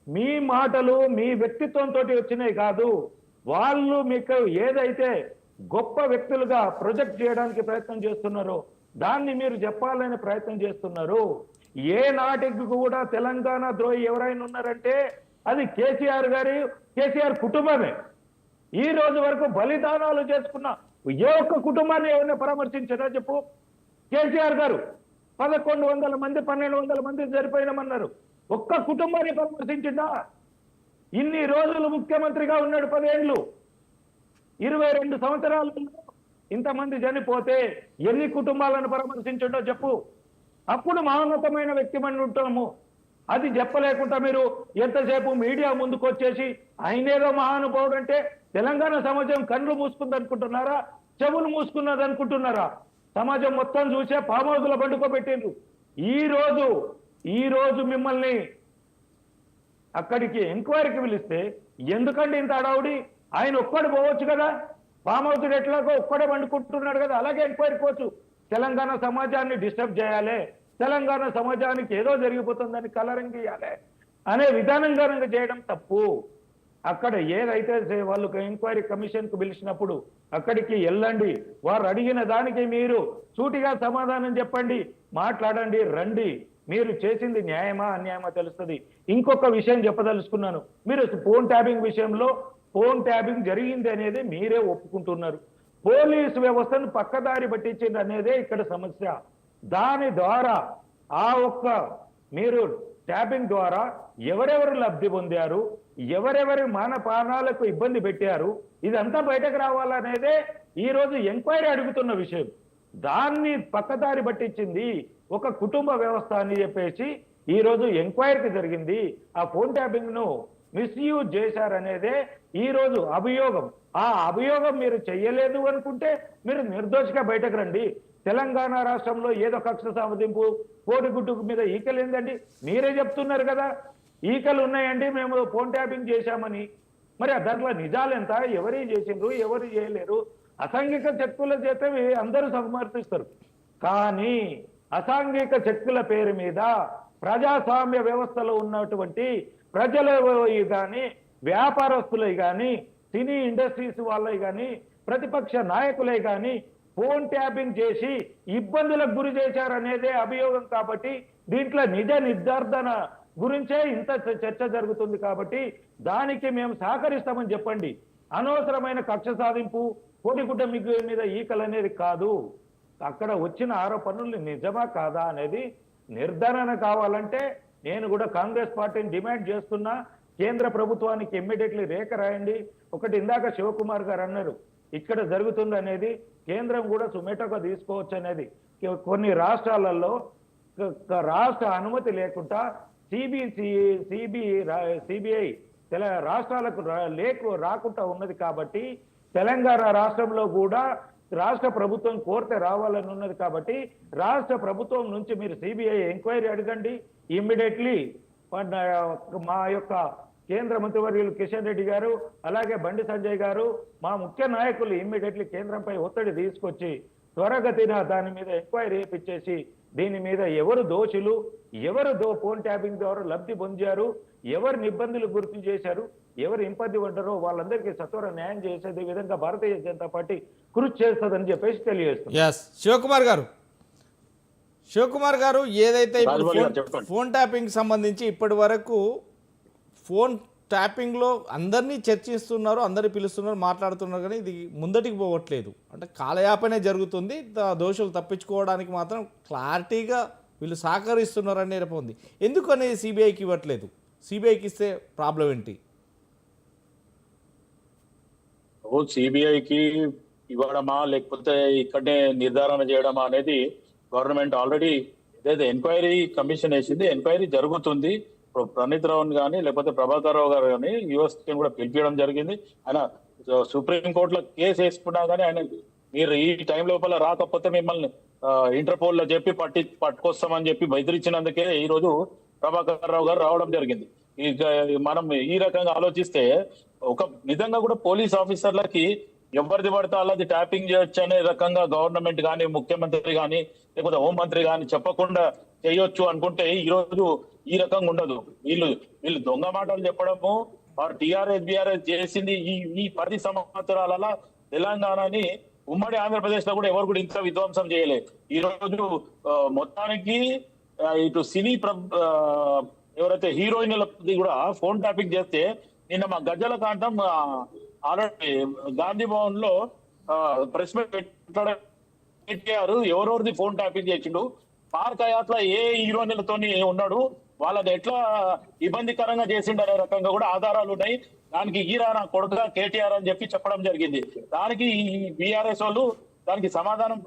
మీ మాటలు మీ వ్యక్తిత్వంతో వచ్చినాయి కాదు. వాళ్ళు మీకు ఏదైతే గొప్ప వ్యక్తులుగా ప్రొజెక్ట్ చేయడానికి ప్రయత్నం చేస్తున్నారో దాన్ని మీరు చెప్పాలని ప్రయత్నం చేస్తున్నారు. ఏ నాటికి కూడా తెలంగాణ ద్రోహి ఎవరైనా ఉన్నారంటే అది కేసీఆర్ కుటుంబమే. ఈ రోజు వరకు బలిదానాలు చేసుకున్న ఏ ఒక్క కుటుంబాన్ని ఎవరిని పరామర్శించారా చెప్పు? కేసీఆర్ గారు 1100 మంది 1200 మంది సరిపోయినామన్నారు. ఒక్క కుటుంబాన్ని పరామర్శించిందా? ఇన్ని రోజులు ముఖ్యమంత్రిగా ఉన్నాడు, 10 ఏళ్ళు, 22 సంవత్సరాలు ఇంతమంది చనిపోతే ఎన్ని కుటుంబాలను పరామర్శించిండో చెప్పు. అప్పుడు మహోన్నతమైన వ్యక్తిమని ఉంటాము. అది చెప్పలేకుండా మీరు ఎంతసేపు మీడియా ముందుకు వచ్చేసి ఆయనేదో మహానుభావుడు అంటే తెలంగాణ సమాజం కళ్ళు మూసుకుంది అనుకుంటున్నారా? చెవులు మూసుకున్నది అనుకుంటున్నారా? సమాజం మొత్తం చూసే ఫామ్ హౌస్లో పండుకోబెట్టిండ్రు. ఈ రోజు మిమ్మల్ని అక్కడికి ఎంక్వైరీకి పిలిస్తే ఎందుకండి ఇంత అడావుడి? ఆయన ఒక్కడు పోవచ్చు కదా, ఫామ్ హౌస్ ఎట్లాగో ఒక్కడే వండుకుంటున్నాడు కదా, అలాగే ఎంక్వైరీ పోవచ్చు. తెలంగాణ సమాజాన్ని డిస్టర్బ్ చేయాలి, తెలంగాణ సమాజానికి ఏదో జరిగిపోతుందని కలరింగ్ ఇవ్వాలి అనే విధానంగా చేయడం తప్పు. అక్కడ ఏదైతే వాళ్ళకు ఎంక్వైరీ కమిషన్ కు పిలిచినప్పుడు అక్కడికి వెళ్ళండి, వారు అడిగిన దానికి మీరు సూటిగా సమాధానం చెప్పండి, మాట్లాడండి, రండి. మీరు చేసింది న్యాయమా అన్యాయమా తెలుస్తుంది. ఇంకొక విషయం చెప్పదలుచుకున్నాను. మీరు ఫోన్ ట్యాపింగ్ విషయంలో ఫోన్ ట్యాపింగ్ జరిగింది అనేది మీరే ఒప్పుకుంటున్నారు. పోలీసు వ్యవస్థను పక్కదారి పట్టించింది అనేదే ఇక్కడ సమస్య. దాని ద్వారా మీరు ట్యాపింగ్ ద్వారా ఎవరెవరు లబ్ధి పొందారు, ఎవరెవరి ప్రాణాలకు ఇబ్బంది పెట్టారు, ఇదంతా బయటకు రావాలనేదే ఈ రోజు ఎంక్వైరీ అడుగుతున్న విషయం. దాన్ని పక్కదారి పట్టించింది ఒక కుటుంబ వ్యవస్థ అని చెప్పేసి ఈ రోజు ఎంక్వైరీకి జరిగింది. ఆ ఫోన్ ట్యాపింగ్ ను మిస్యూజ్ చేశారనేదే ఈ రోజు అభియోగం. ఆ అభియోగం మీరు చెయ్యలేదు అనుకుంటే మీరు నిర్దోషిగా బయటకు రండి. తెలంగాణ రాష్ట్రంలో ఏదో కక్ష సామర్థింపు, కోడిగుడ్డు మీద ఈకలు ఏందండి? మీరే చెప్తున్నారు కదా ఈకలు ఉన్నాయండి, మేము ఫోన్ ట్యాపింగ్ చేశామని. మరి దాంట్లో నిజాలు ఎంత? ఎవరు చేసిండ్రు, ఎవరు చేయలేరు? అసాంఘిక శక్తుల చేత అందరూ సమర్థిస్తారు. కానీ అసాంఘిక శక్తుల పేరు మీద ప్రజాస్వామ్య వ్యవస్థలో ఉన్నటువంటి ప్రజలు కానీ, వ్యాపారస్తులే కానీ, సినీ ఇండస్ట్రీస్ వాళ్ళే కానీ, ప్రతిపక్ష నాయకులే కానీ ఫోన్ ట్యాపింగ్ చేసి ఇబ్బందులకు గురి చేశారనేదే అభియోగం. కాబట్టి దీంట్లో నిజ నిర్ధారణ గురించే ఇంత చర్చ జరుగుతుంది. కాబట్టి దానికి మేము సహకరిస్తామని చెప్పండి. అనవసరమైన కక్ష సాధింపు, కోడిగుడ్డ మీద ఈకలు అనేది కాదు. అక్కడ వచ్చిన ఆరోపణలు నిజమా కాదా అనేది నిర్ధారణ కావాలంటే నేను కూడా కాంగ్రెస్ పార్టీని డిమాండ్ చేస్తున్నా, కేంద్ర ప్రభుత్వానికి ఇమ్మీడియట్లీ రేఖ రాయండి. ఒకటి ఇందాక శివకుమార్ గారు అన్నారు, ఇక్కడ జరుగుతుంది అనేది కేంద్రం కూడా సుమేటోగా తీసుకోవచ్చు అనేది. కొన్ని రాష్ట్రాలలో రాష్ట్ర అనుమతి లేకుండా సిబిఐ రాష్ట్రాలకు రాకుండా ఉన్నది. కాబట్టి తెలంగాణ రాష్ట్రంలో కూడా రాష్ట్ర ప్రభుత్వం కోరితే రావాలని ఉన్నది. కాబట్టి రాష్ట్ర ప్రభుత్వం నుంచి మీరు సిబిఐ ఎంక్వైరీ అడగండి ఇమ్మీడియట్లీ. మా యొక్క కేంద్ర మంత్రివర్యులు కిషన్ రెడ్డి గారు, అలాగే బండి సంజయ్ గారు, మా ముఖ్య నాయకులు ఇమ్మీడియట్లీ కేంద్రంపై ఒత్తిడి తీసుకొచ్చి త్వరగతిన దాని మీద ఎంక్వైరీ చేపించేసి దీని మీద ఎవరు దోషులు, ఎవరు ఫోన్ ట్యాపింగ్ ద్వారా లబ్ధి పొందారు, ఎవరిని ఇబ్బందులు గుర్తు చేశారు, ఎవరు ఇబ్బంది పడ్డారో వాళ్ళందరికీ సత్వర న్యాయం చేసేది విధంగా భారతీయ జనతా పార్టీ కృషి చేస్తుందని చెప్పేసి తెలియజేస్తుంది. శివకుమార్ గారు ఏదైతే ఫోన్ ట్యాపింగ్ సంబంధించి ఇప్పటి వరకు ఫోన్ ట్యాపింగ్లో అందరినీ చర్చిస్తున్నారు, అందరినీ పిలుస్తున్నారు, మాట్లాడుతున్నారు, కానీ ఇది ముందటికి పోవట్లేదు. అంటే కాలయాపనే జరుగుతుంది. దోషులు తప్పించుకోవడానికి మాత్రం క్లారిటీగా వీళ్ళు సహకరిస్తున్నారని ఉంది. ఎందుకు అనేది సిబిఐకి ఇవ్వట్లేదు? సిబిఐకి ఇస్తే ప్రాబ్లం ఏంటి? సిబిఐకి ఇవ్వడమా లేకపోతే ఇక్కడనే నిర్ధారణ చేయడమా అనేది గవర్నమెంట్ ఆల్రెడీ ఏదైతే ఎంక్వైరీ కమిషన్ వేసింది, ఎంక్వైరీ జరుగుతుంది. ప్రణీత్ రావు కానీ లేకపోతే ప్రభాకర్ రావు గారు కానీ యుఎస్ కూడా పిలిపించడం జరిగింది. ఆయన సుప్రీంకోర్టులో కేసు వేసుకున్నా కానీ ఆయన మీరు ఈ టైం లోపల రాకపోతే మిమ్మల్ని ఇంటర్పోల్ లో చెప్పి పట్టుకొస్తామని చెప్పి బెదిరించినందుకే ఈ రోజు ప్రభాకర్ రావు గారు రావడం జరిగింది. ఇక మనం ఈ రకంగా ఆలోచిస్తే నిజంగా కూడా పోలీస్ ఆఫీసర్లకి ఎవరిది పడితే అలాది ట్యాపింగ్ చేయొచ్చు అనే రకంగా గవర్నమెంట్ కానీ, ముఖ్యమంత్రి కానీ, లేకపోతే హోంమంత్రి కానీ చెప్పకుండా చేయొచ్చు అనుకుంటే ఈ రోజు ఈ రకంగా ఉండదు. వీళ్ళు వీళ్ళు దొంగ మాటలు చెప్పడము, వారు టిఆర్ఎస్ బిఆర్ఎస్ చేసింది ఈ 10 సంవత్సరాల తెలంగాణని ఉమ్మడి ఆంధ్రప్రదేశ్ లో కూడా ఎవరు కూడా ఇంత విధ్వంసం చేయలేదు. ఈ రోజు మొత్తానికి ఇటు సినీ ఎవరైతే హీరోయిన్లది కూడా ఫోన్ ట్యాపింగ్ చేస్తే నిన్న మా గజ్జల కాంతం ఆల్రెడీ గాంధీ భవన్ లో ప్రెస్ మీట్ పెట్టారు. ఎవరెవరిది ఫోన్ ట్యాపింగ్ చేసిండు, పార్క్ హయాత్లో ఏ హీరోయిన్లతో ఉన్నాడు, వాళ్ళది ఎట్లా ఇబ్బందికరంగా చేసిండు అనే రకంగా కూడా ఆధారాలు ఉన్నాయి. దానికి ఈరా నా కొడుక కేటీఆర్ అని చెప్పి చెప్పడం జరిగింది. దానికి ఈ బీఆర్ఎస్ వాళ్ళు దానికి సమాధానం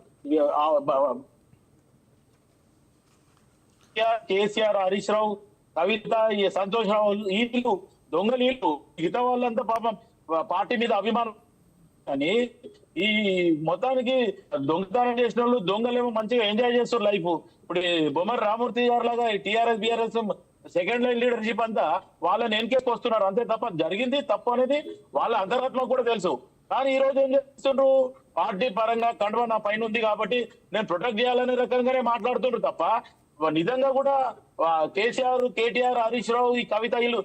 కేసీఆర్, హరీష్ రావు, కవిత, సంతోష్ రావు వీళ్ళు దొంగలీళ్ళు. మిగతా వాళ్ళంతా పాపం పార్టీ మీద అభిమానం. కానీ ఈ మొత్తానికి దొంగతనం చేసిన వాళ్ళు దొంగలేమో మంచిగా ఎంజాయ్ చేస్తారు లైఫ్. ఇప్పుడు బొమ్మరి రామూర్తి గారు లాగా TRS BRS second line leadership అంతా వాళ్ళని వెనకేసి వస్తున్నారు అంతే తప్ప జరిగింది తప్పు అనేది వాళ్ళ అంతరాత్మ కూడా తెలుసు. కానీ ఈ రోజు ఏం చేస్తుండ్రు, పార్టీ పరంగా కండువా నా పైన ఉంది కాబట్టి నేను ప్రొటెక్ట్ చేయాలనే రకంగానే మాట్లాడుతుండ్రు తప్ప నిజంగా కూడా కేసీఆర్, కేటీఆర్, హరీష్ రావు, ఈ కవిత వీళ్ళు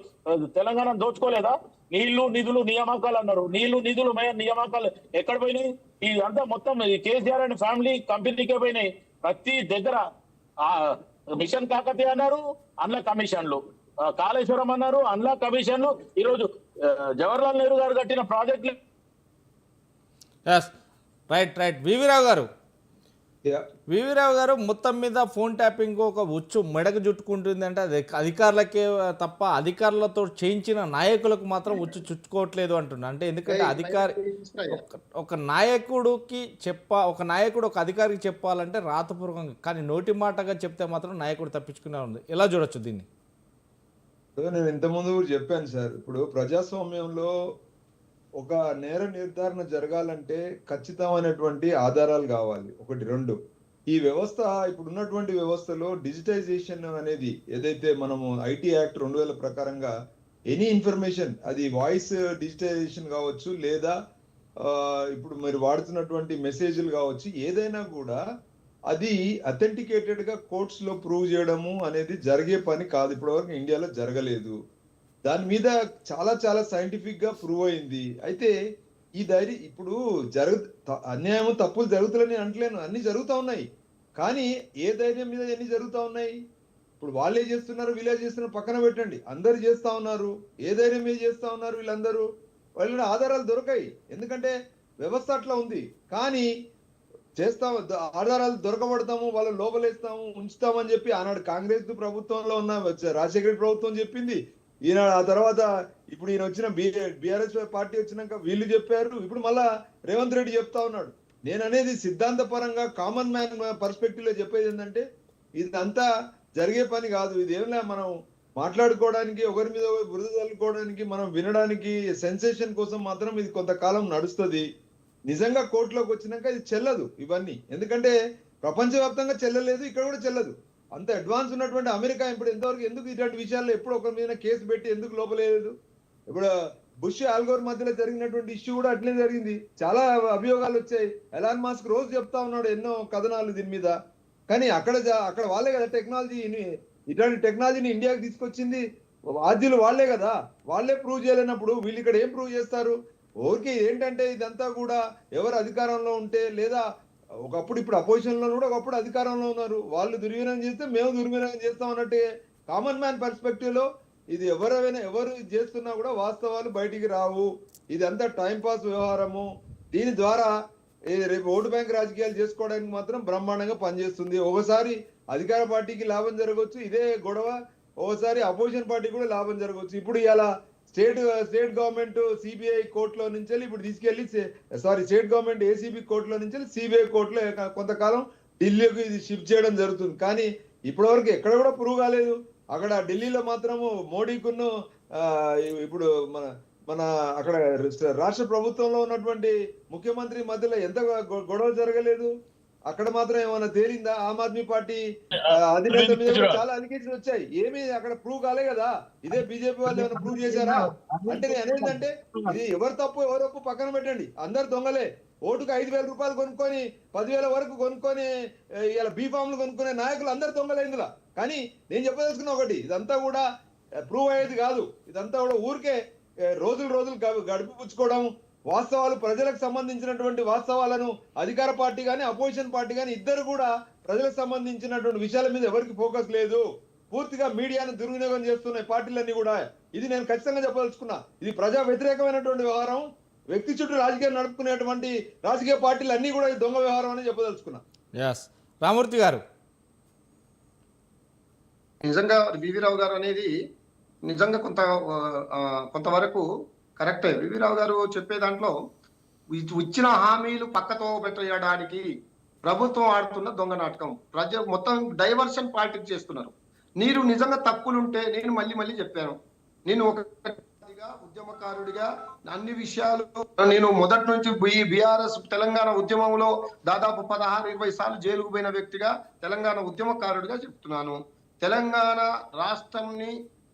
తెలంగాణ దోచుకోలేదా? నీళ్లు నిధులు నియామకాలు అన్నారు. నీళ్లు నిధులు నియామకాలు ఎక్కడ పోయినాయి? ఇదంతా మొత్తం కేసీఆర్ అండ్ ఫ్యామిలీ కంపెనీకే పోయినాయి. ప్రతి దగ్గర మిషన్ కాకతీయ అన్నారు, అందులో కమిషన్లు, కాళేశ్వరం అన్నారు, అందులో కమిషన్లు. ఈరోజు జవహర్లాల్ నెహ్రూ గారు కట్టిన ప్రాజెక్టులు. రైట్ వివి రావు గారు మొత్తం మీద ఫోన్ ట్యాపింగ్ ఒక ఉచ్చు మెడకు చుట్టుకుంటుంది అంటే అది అధికారులకే తప్ప అధికారులతో చేయించిన నాయకులకు మాత్రం ఉచ్చు చుట్టుకోవట్లేదు అంటున్నా. అంటే ఎందుకంటే ఒక నాయకుడు ఒక అధికారికి చెప్పాలంటే రాతపూర్వకంగా, కానీ నోటి మాటగా చెప్తే మాత్రం నాయకుడు తప్పించుకునే ఉంది. ఎలా చూడొచ్చు దీన్ని? నేను ఇంతకుముందు కూడా చెప్పాను సార్, ఇప్పుడు ప్రజాస్వామ్యంలో ఒక నేర నిర్ధారణ జరగాలంటే ఖచ్చితమైనటువంటి ఆధారాలు కావాలి. ఒకటి. రెండు, ఈ వ్యవస్థ ఇప్పుడు ఉన్నటువంటి వ్యవస్థలో డిజిటైజేషన్ అనేది ఏదైతే మనము ఐటీ యాక్ట్ 2000 ప్రకారంగా ఎనీ ఇన్ఫర్మేషన్, అది వాయిస్ డిజిటైజేషన్ కావచ్చు, లేదా ఇప్పుడు మీరు వాడుతున్నటువంటి మెసేజ్లు కావచ్చు, ఏదైనా కూడా అది అథెంటికేటెడ్ గా కోర్ట్స్ లో ప్రూవ్ చేయడము అనేది జరిగే పని కాదు. ఇప్పటివరకు ఇండియాలో జరగలేదు. దాని మీద చాలా సైంటిఫిక్ గా ప్రూవ్ అయింది. అయితే ఈ ఇప్పుడు అన్యాయం, తప్పులు జరుగుతున్నాయని అంటలేను, అన్ని జరుగుతూ ఉన్నాయి. కానీ ఏ ధైర్యం మీద ఎన్ని జరుగుతూ ఉన్నాయి? ఇప్పుడు వాళ్ళే చేస్తున్నారు, వీళ్ళే చేస్తున్నారు పక్కన పెట్టండి, అందరు చేస్తా ఉన్నారు. ఏ ధైర్యం మీద చేస్తా ఉన్నారు వీళ్ళందరూ? వాళ్ళ ఆధారాలు దొరకాయి, ఎందుకంటే వ్యవస్థ అట్లా ఉంది. కానీ చేస్తాము, ఆధారాలు దొరకబడతాము, వాళ్ళు లోపలేస్తాము, ఉంచుతామని చెప్పి ఆనాడు కాంగ్రెస్ ప్రభుత్వంలో ఉన్న రాజశేఖర ప్రభుత్వం చెప్పింది. ఈనాడు ఆ తర్వాత ఇప్పుడు ఈయన వచ్చిన బీఆర్ఎస్ పార్టీ వచ్చినాక వీళ్ళు చెప్పారు. ఇప్పుడు మళ్ళా రేవంత్ రెడ్డి చెప్తా ఉన్నాడు. నేను అనేది సిద్ధాంత పరంగా కామన్ మ్యాన్ పర్స్పెక్టివ్ లో చెప్పేది ఏంటంటే ఇదంతా జరిగే పని కాదు. ఇది ఏమిలే మనం మాట్లాడుకోవడానికి, ఒకరి మీద బురద చల్లుకోవడానికి, మనం వినడానికి, సెన్సేషన్ కోసం మాత్రం ఇది కొంతకాలం నడుస్తుంది. నిజంగా కోర్టులోకి వచ్చినాక ఇది చెల్లదు ఇవన్నీ. ఎందుకంటే ప్రపంచవ్యాప్తంగా చెల్లలేదు, ఇక్కడ కూడా చెల్లదు. అంత అడ్వాన్స్ ఉన్నటువంటి అమెరికా ఇప్పుడు ఎంతవరకు ఎందుకు ఇటువంటి విషయాల్లో ఎప్పుడు ఒకరి మీద కేసు పెట్టి ఎందుకు లోపలేదు? ఇప్పుడు బుష్ ఆల్గోర్ మధ్యలో జరిగినటువంటి ఇష్యూ కూడా అట్లే జరిగింది. చాలా అభియోగాలు వచ్చాయి. ఎలాన్ మాస్క్ రోజు చెప్తా ఉన్నాడు ఎన్నో కథనాలు దీని మీద. కానీ అక్కడ వాళ్ళే కదా ఇటువంటి టెక్నాలజీని ఇండియాకి తీసుకొచ్చింది, బాధ్యులు వాళ్ళే కదా. వాళ్ళే ప్రూవ్ చేయలేనప్పుడు వీళ్ళు ఇక్కడ ఏం ప్రూవ్ చేస్తారు? ఓకే, ఏంటంటే ఇదంతా కూడా ఎవరు అధికారంలో ఉంటే, లేదా ఒకప్పుడు ఇప్పుడు అపోజిషన్ లో కూడా ఒకప్పుడు అధికారంలో ఉన్నారు, వాళ్ళు దుర్వినియోగం చేస్తే మేము దుర్వినియోగం చేస్తాం అన్నట్టే. కామన్ మ్యాన్ పర్స్పెక్టివ్ లో ఇది ఎవరు చేస్తున్నా కూడా వాస్తవాలు బయటికి రావు. ఇదంతా టైం పాస్ వ్యవహారము. దీని ద్వారా రేపు ఓటు బ్యాంక్ రాజకీయాలు చేసుకోవడానికి మాత్రం బ్రహ్మాండంగా పనిచేస్తుంది. ఒకసారి అధికార పార్టీకి లాభం జరగవచ్చు ఇదే గొడవ, ఒకసారి అపోజిషన్ పార్టీ కూడా లాభం జరగవచ్చు. ఇప్పుడు ఇలా స్టేట్ గవర్నమెంట్ సిబిఐ కోర్టులో నుంచి ఇప్పుడు తీసుకెళ్లి స్టేట్ గవర్నమెంట్ ఏసీబీ కోర్టులో నుంచి సిబిఐ కోర్టులో కొంతకాలం ఢిల్లీకి ఇది షిఫ్ట్ చేయడం జరుగుతుంది. కానీ ఇప్పటివరకు ఎక్కడ కూడా ప్రూవ్ కాలేదు. అక్కడ ఢిల్లీలో మాత్రము మోడీకును ఇప్పుడు మన అక్కడ రాష్ట్ర ప్రభుత్వంలో ఉన్నటువంటి ముఖ్యమంత్రి మధ్యలో ఎంత గొడవ జరగలేదు. అక్కడ మాత్రం ఏమైనా తేలిందా? ఆమ్ ఆద్మీ పార్టీ అధినేత మీద చాలా అలిగేషన్ వచ్చాయి, ఏమీ అక్కడ ప్రూవ్ కాలే కదా. ఇదే బీజేపీ వాళ్ళు ఏమైనా ప్రూవ్ చేశారా? అంటే అనేదంటే ఇది ఎవరు తప్పు ఎవరు ఒప్పు పక్కన పెట్టండి, అందరు దొంగలే. ఓటుకు 5,000 రూపాయలు కొనుక్కొని 10,000 వరకు కొనుక్కొని ఇలా బీఫామ్లు కొనుక్కునే నాయకులు అందరు దొంగలే. ఇందులో కానీ నేను చెప్పదలుచుకున్న ఒకటి, ఇదంతా కూడా ప్రూవ్ అయ్యేది కాదు. ఇదంతా కూడా ఊరికే రోజులు గడిపిపుచ్చుకోవడం, వాస్తవాలు ప్రజలకు సంబంధించినటువంటి వాస్తవాలను అధికార పార్టీ కానీ అపోజిషన్ పార్టీ కానీ ఇద్దరు కూడా ప్రజలకు సంబంధించినటువంటి విషయాల మీద ఎవరికి ఫోకస్ లేదు. పూర్తిగా మీడియాను దుర్వినియోగం చేస్తున్నాయి పార్టీలన్నీ కూడా. ఇది నేను ఖచ్చితంగా చెప్పదలుచుకున్నా. ఇది ప్రజా వ్యతిరేకమైనటువంటి వ్యవహారం. వ్యక్తి చుట్టూ రాజకీయం నడుపుకునేటువంటి రాజకీయ పార్టీలు అన్ని కూడా దొంగ వ్యవహారం అని చెప్పదలుచుకున్నా. ఎస్ రామూర్తి గారు, నిజంగా వివి రావు గారు అనేది నిజంగా కొంతవరకు కరెక్టే. వివి రావు గారు చెప్పే దాంట్లో ఇచ్చిన హామీలు పక్కతో పెట్టడానికి ప్రభుత్వం ఆడుతున్న దొంగ నాటకం. మొత్తం డైవర్షన్ పాలిటిక్స్ చేస్తున్నారు. మీరు నిజంగా తప్పులుంటే నేను మళ్ళీ చెప్పాను. నేను ఒక ఉద్యమకారుడిగా అన్ని విషయాలు నేను మొదటి నుంచి బీఆర్ఎస్ తెలంగాణ ఉద్యమంలో దాదాపు 16-20 సార్లు జైలుకు పోయిన వ్యక్తిగా తెలంగాణ ఉద్యమకారుడిగా చెప్తున్నాను. తెలంగాణ రాష్ట్రంని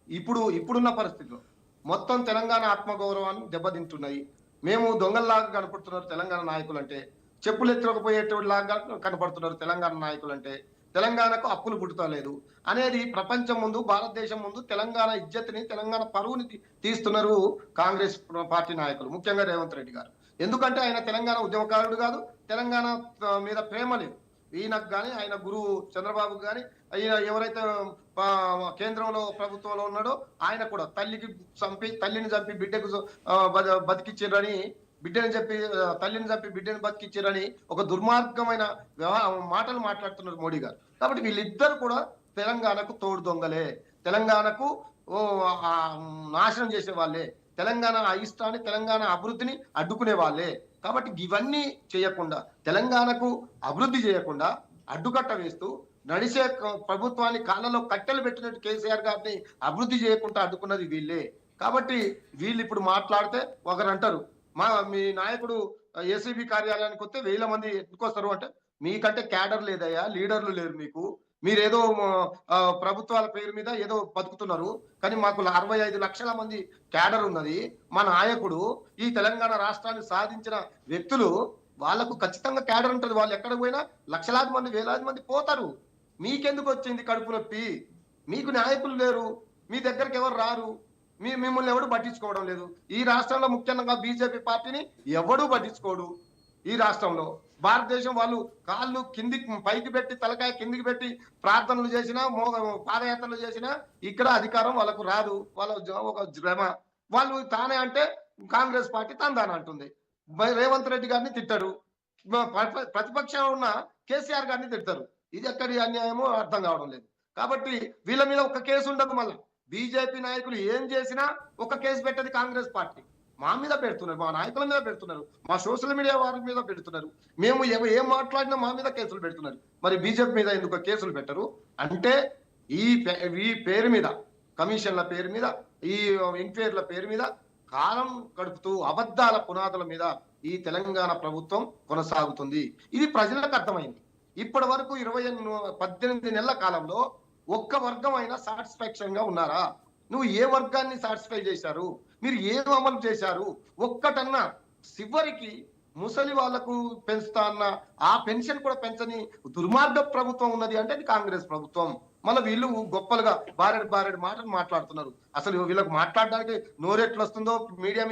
ఇప్పుడున్న పరిస్థితిలో మొత్తం తెలంగాణ ఆత్మగౌరవాన్ని దెబ్బతింటున్నాయి. మేము దొంగల్లాగా కనపడుతున్నారు తెలంగాణ నాయకులు అంటే, చెప్పులు ఎత్తుకోపోయేటలాగా కనపడుతున్నారు తెలంగాణ నాయకులు అంటే. తెలంగాణకు అప్పులు పుట్టుతలేదు అనేది ప్రపంచం ముందు, భారతదేశం ముందు తెలంగాణ ఇజ్జత్ని, తెలంగాణ పరువుని తీస్తున్నారు కాంగ్రెస్ పార్టీ నాయకులు, ముఖ్యంగా రేవంత్ రెడ్డి గారు. ఎందుకంటే ఆయన తెలంగాణ ఉద్యమకారుడు కాదు, తెలంగాణ మీద ప్రేమ లేదు ఈయనకు కానీ, ఆయన గురువు చంద్రబాబుకు కానీ, ఈయన ఎవరైతే కేంద్రంలో ప్రభుత్వంలో ఉన్నాడో ఆయన కూడా తల్లిని చంపి బిడ్డకు బతికిచ్చారని, తల్లిని చంపి బిడ్డని బతికిచ్చారని ఒక దుర్మార్గమైన మాటలు మాట్లాడుతున్నారు మోడీ గారు. కాబట్టి వీళ్ళిద్దరు కూడా తెలంగాణకు తోడు దొంగలే, తెలంగాణకు నాశనం చేసే వాళ్ళే, తెలంగాణ అయిష్టాన్ని, తెలంగాణ అభివృద్ధిని అడ్డుకునే వాళ్ళే. కాబట్టి ఇవన్నీ చేయకుండా, తెలంగాణకు అభివృద్ధి చేయకుండా అడ్డుకట్ట వేస్తూ నడిచే ప్రభుత్వాన్ని కాళ్ళలో కట్టెలు పెట్టినట్టు కేసీఆర్ గారిని అభివృద్ధి చేయకుండా అడ్డుకున్నది వీళ్ళే. కాబట్టి వీళ్ళు ఇప్పుడు మాట్లాడితే ఒకరు అంటారు, మీ నాయకుడు ఏసీబీ కార్యాలయానికి వస్తే 1000 మంది ఎందుకు వస్తారు అంటే, మీకంటే క్యాడర్ లేదయ్యా, లీడర్లు లేరు మీకు. మీరేదో ప్రభుత్వాల పేరు మీద ఏదో బతుకుతున్నారు, కానీ మాకు 65 లక్షల మంది క్యాడర్ ఉన్నది. మా నాయకుడు ఈ తెలంగాణ రాష్ట్రాన్ని సాధించిన వ్యక్తులు, వాళ్ళకు ఖచ్చితంగా క్యాడర్ ఉంటుంది. వాళ్ళు ఎక్కడ పోయినా లక్షలాది మంది, వేలాది మంది పోతారు. మీకెందుకు వచ్చింది కడుపు నొప్పి? మీకు నాయకులు లేరు, మీ దగ్గరికి ఎవరు రారు, మిమ్మల్ని ఎవడు పట్టించుకోవడం లేదు. ఈ రాష్ట్రంలో ముఖ్యంగా బీజేపీ పార్టీని ఎవడూ పట్టించుకోడు. ఈ రాష్ట్రంలో భారతదేశం వాళ్ళు కాళ్ళు పైకి పెట్టి, తలకాయ కిందికి పెట్టి ప్రార్థనలు చేసినా, పాదయాత్రలు చేసినా ఇక్కడ అధికారం వాళ్ళకు రాదు. వాళ్ళ ఒక శ్రమ. వాళ్ళు తానే అంటే కాంగ్రెస్ పార్టీ తందాన అంటుంది. రేవంత్ రెడ్డి గారిని తిట్టారు, ప్రతిపక్షంలో ఉన్న కేసీఆర్ గారిని తిడతారు. ఇది ఎక్కడి అన్యాయమో అర్థం కావడం లేదు. కాబట్టి వీళ్ళ మీద ఒక కేసు ఉండదు. మళ్ళీ బీజేపీ నాయకులు ఏం చేసినా ఒక కేసు పెట్టది కాంగ్రెస్ పార్టీ. మా మీద పెడుతున్నారు, మా నాయకుల మీద పెడుతున్నారు, మా సోషల్ మీడియా వారి మీద పెడుతున్నారు. మేము ఏం మాట్లాడినా మా మీద కేసులు పెడుతున్నారు. మరి బీజేపీ మీద ఎందుకు కేసులు పెట్టరు అంటే, ఈ పేరు మీద, కమిషన్ల పేరు మీద, ఈ ఎంక్వైరీల పేరు మీద కాలం గడుపుతూ అబద్ధాల పునాదుల మీద ఈ తెలంగాణ ప్రభుత్వం కొనసాగుతుంది. ఇది ప్రజలకు అర్థమైంది. ఇప్పటి వరకు 18 నెలల కాలంలో ఒక్క వర్గం అయినా సాటిస్ఫాక్షన్ గా ఉన్నారా? నువ్వు ఏ వర్గాన్ని సాటిస్ఫై చేశారు? మీరు ఏం అమలు చేశారు? ఒక్కటన్నా చివరికి ముసలి వాళ్లకు పెంచుతా అన్న ఆ పెన్షన్ కూడా పెంచని దుర్మార్గ ప్రభుత్వం ఉన్నది అంటే అది కాంగ్రెస్ ప్రభుత్వం. మళ్ళీ వీళ్ళు గొప్పలుగా బారెడు మాటలు మాట్లాడుతున్నారు. అసలు వీళ్ళకు మాట్లాడడానికి నోరెట్లు వస్తుందో మీడియా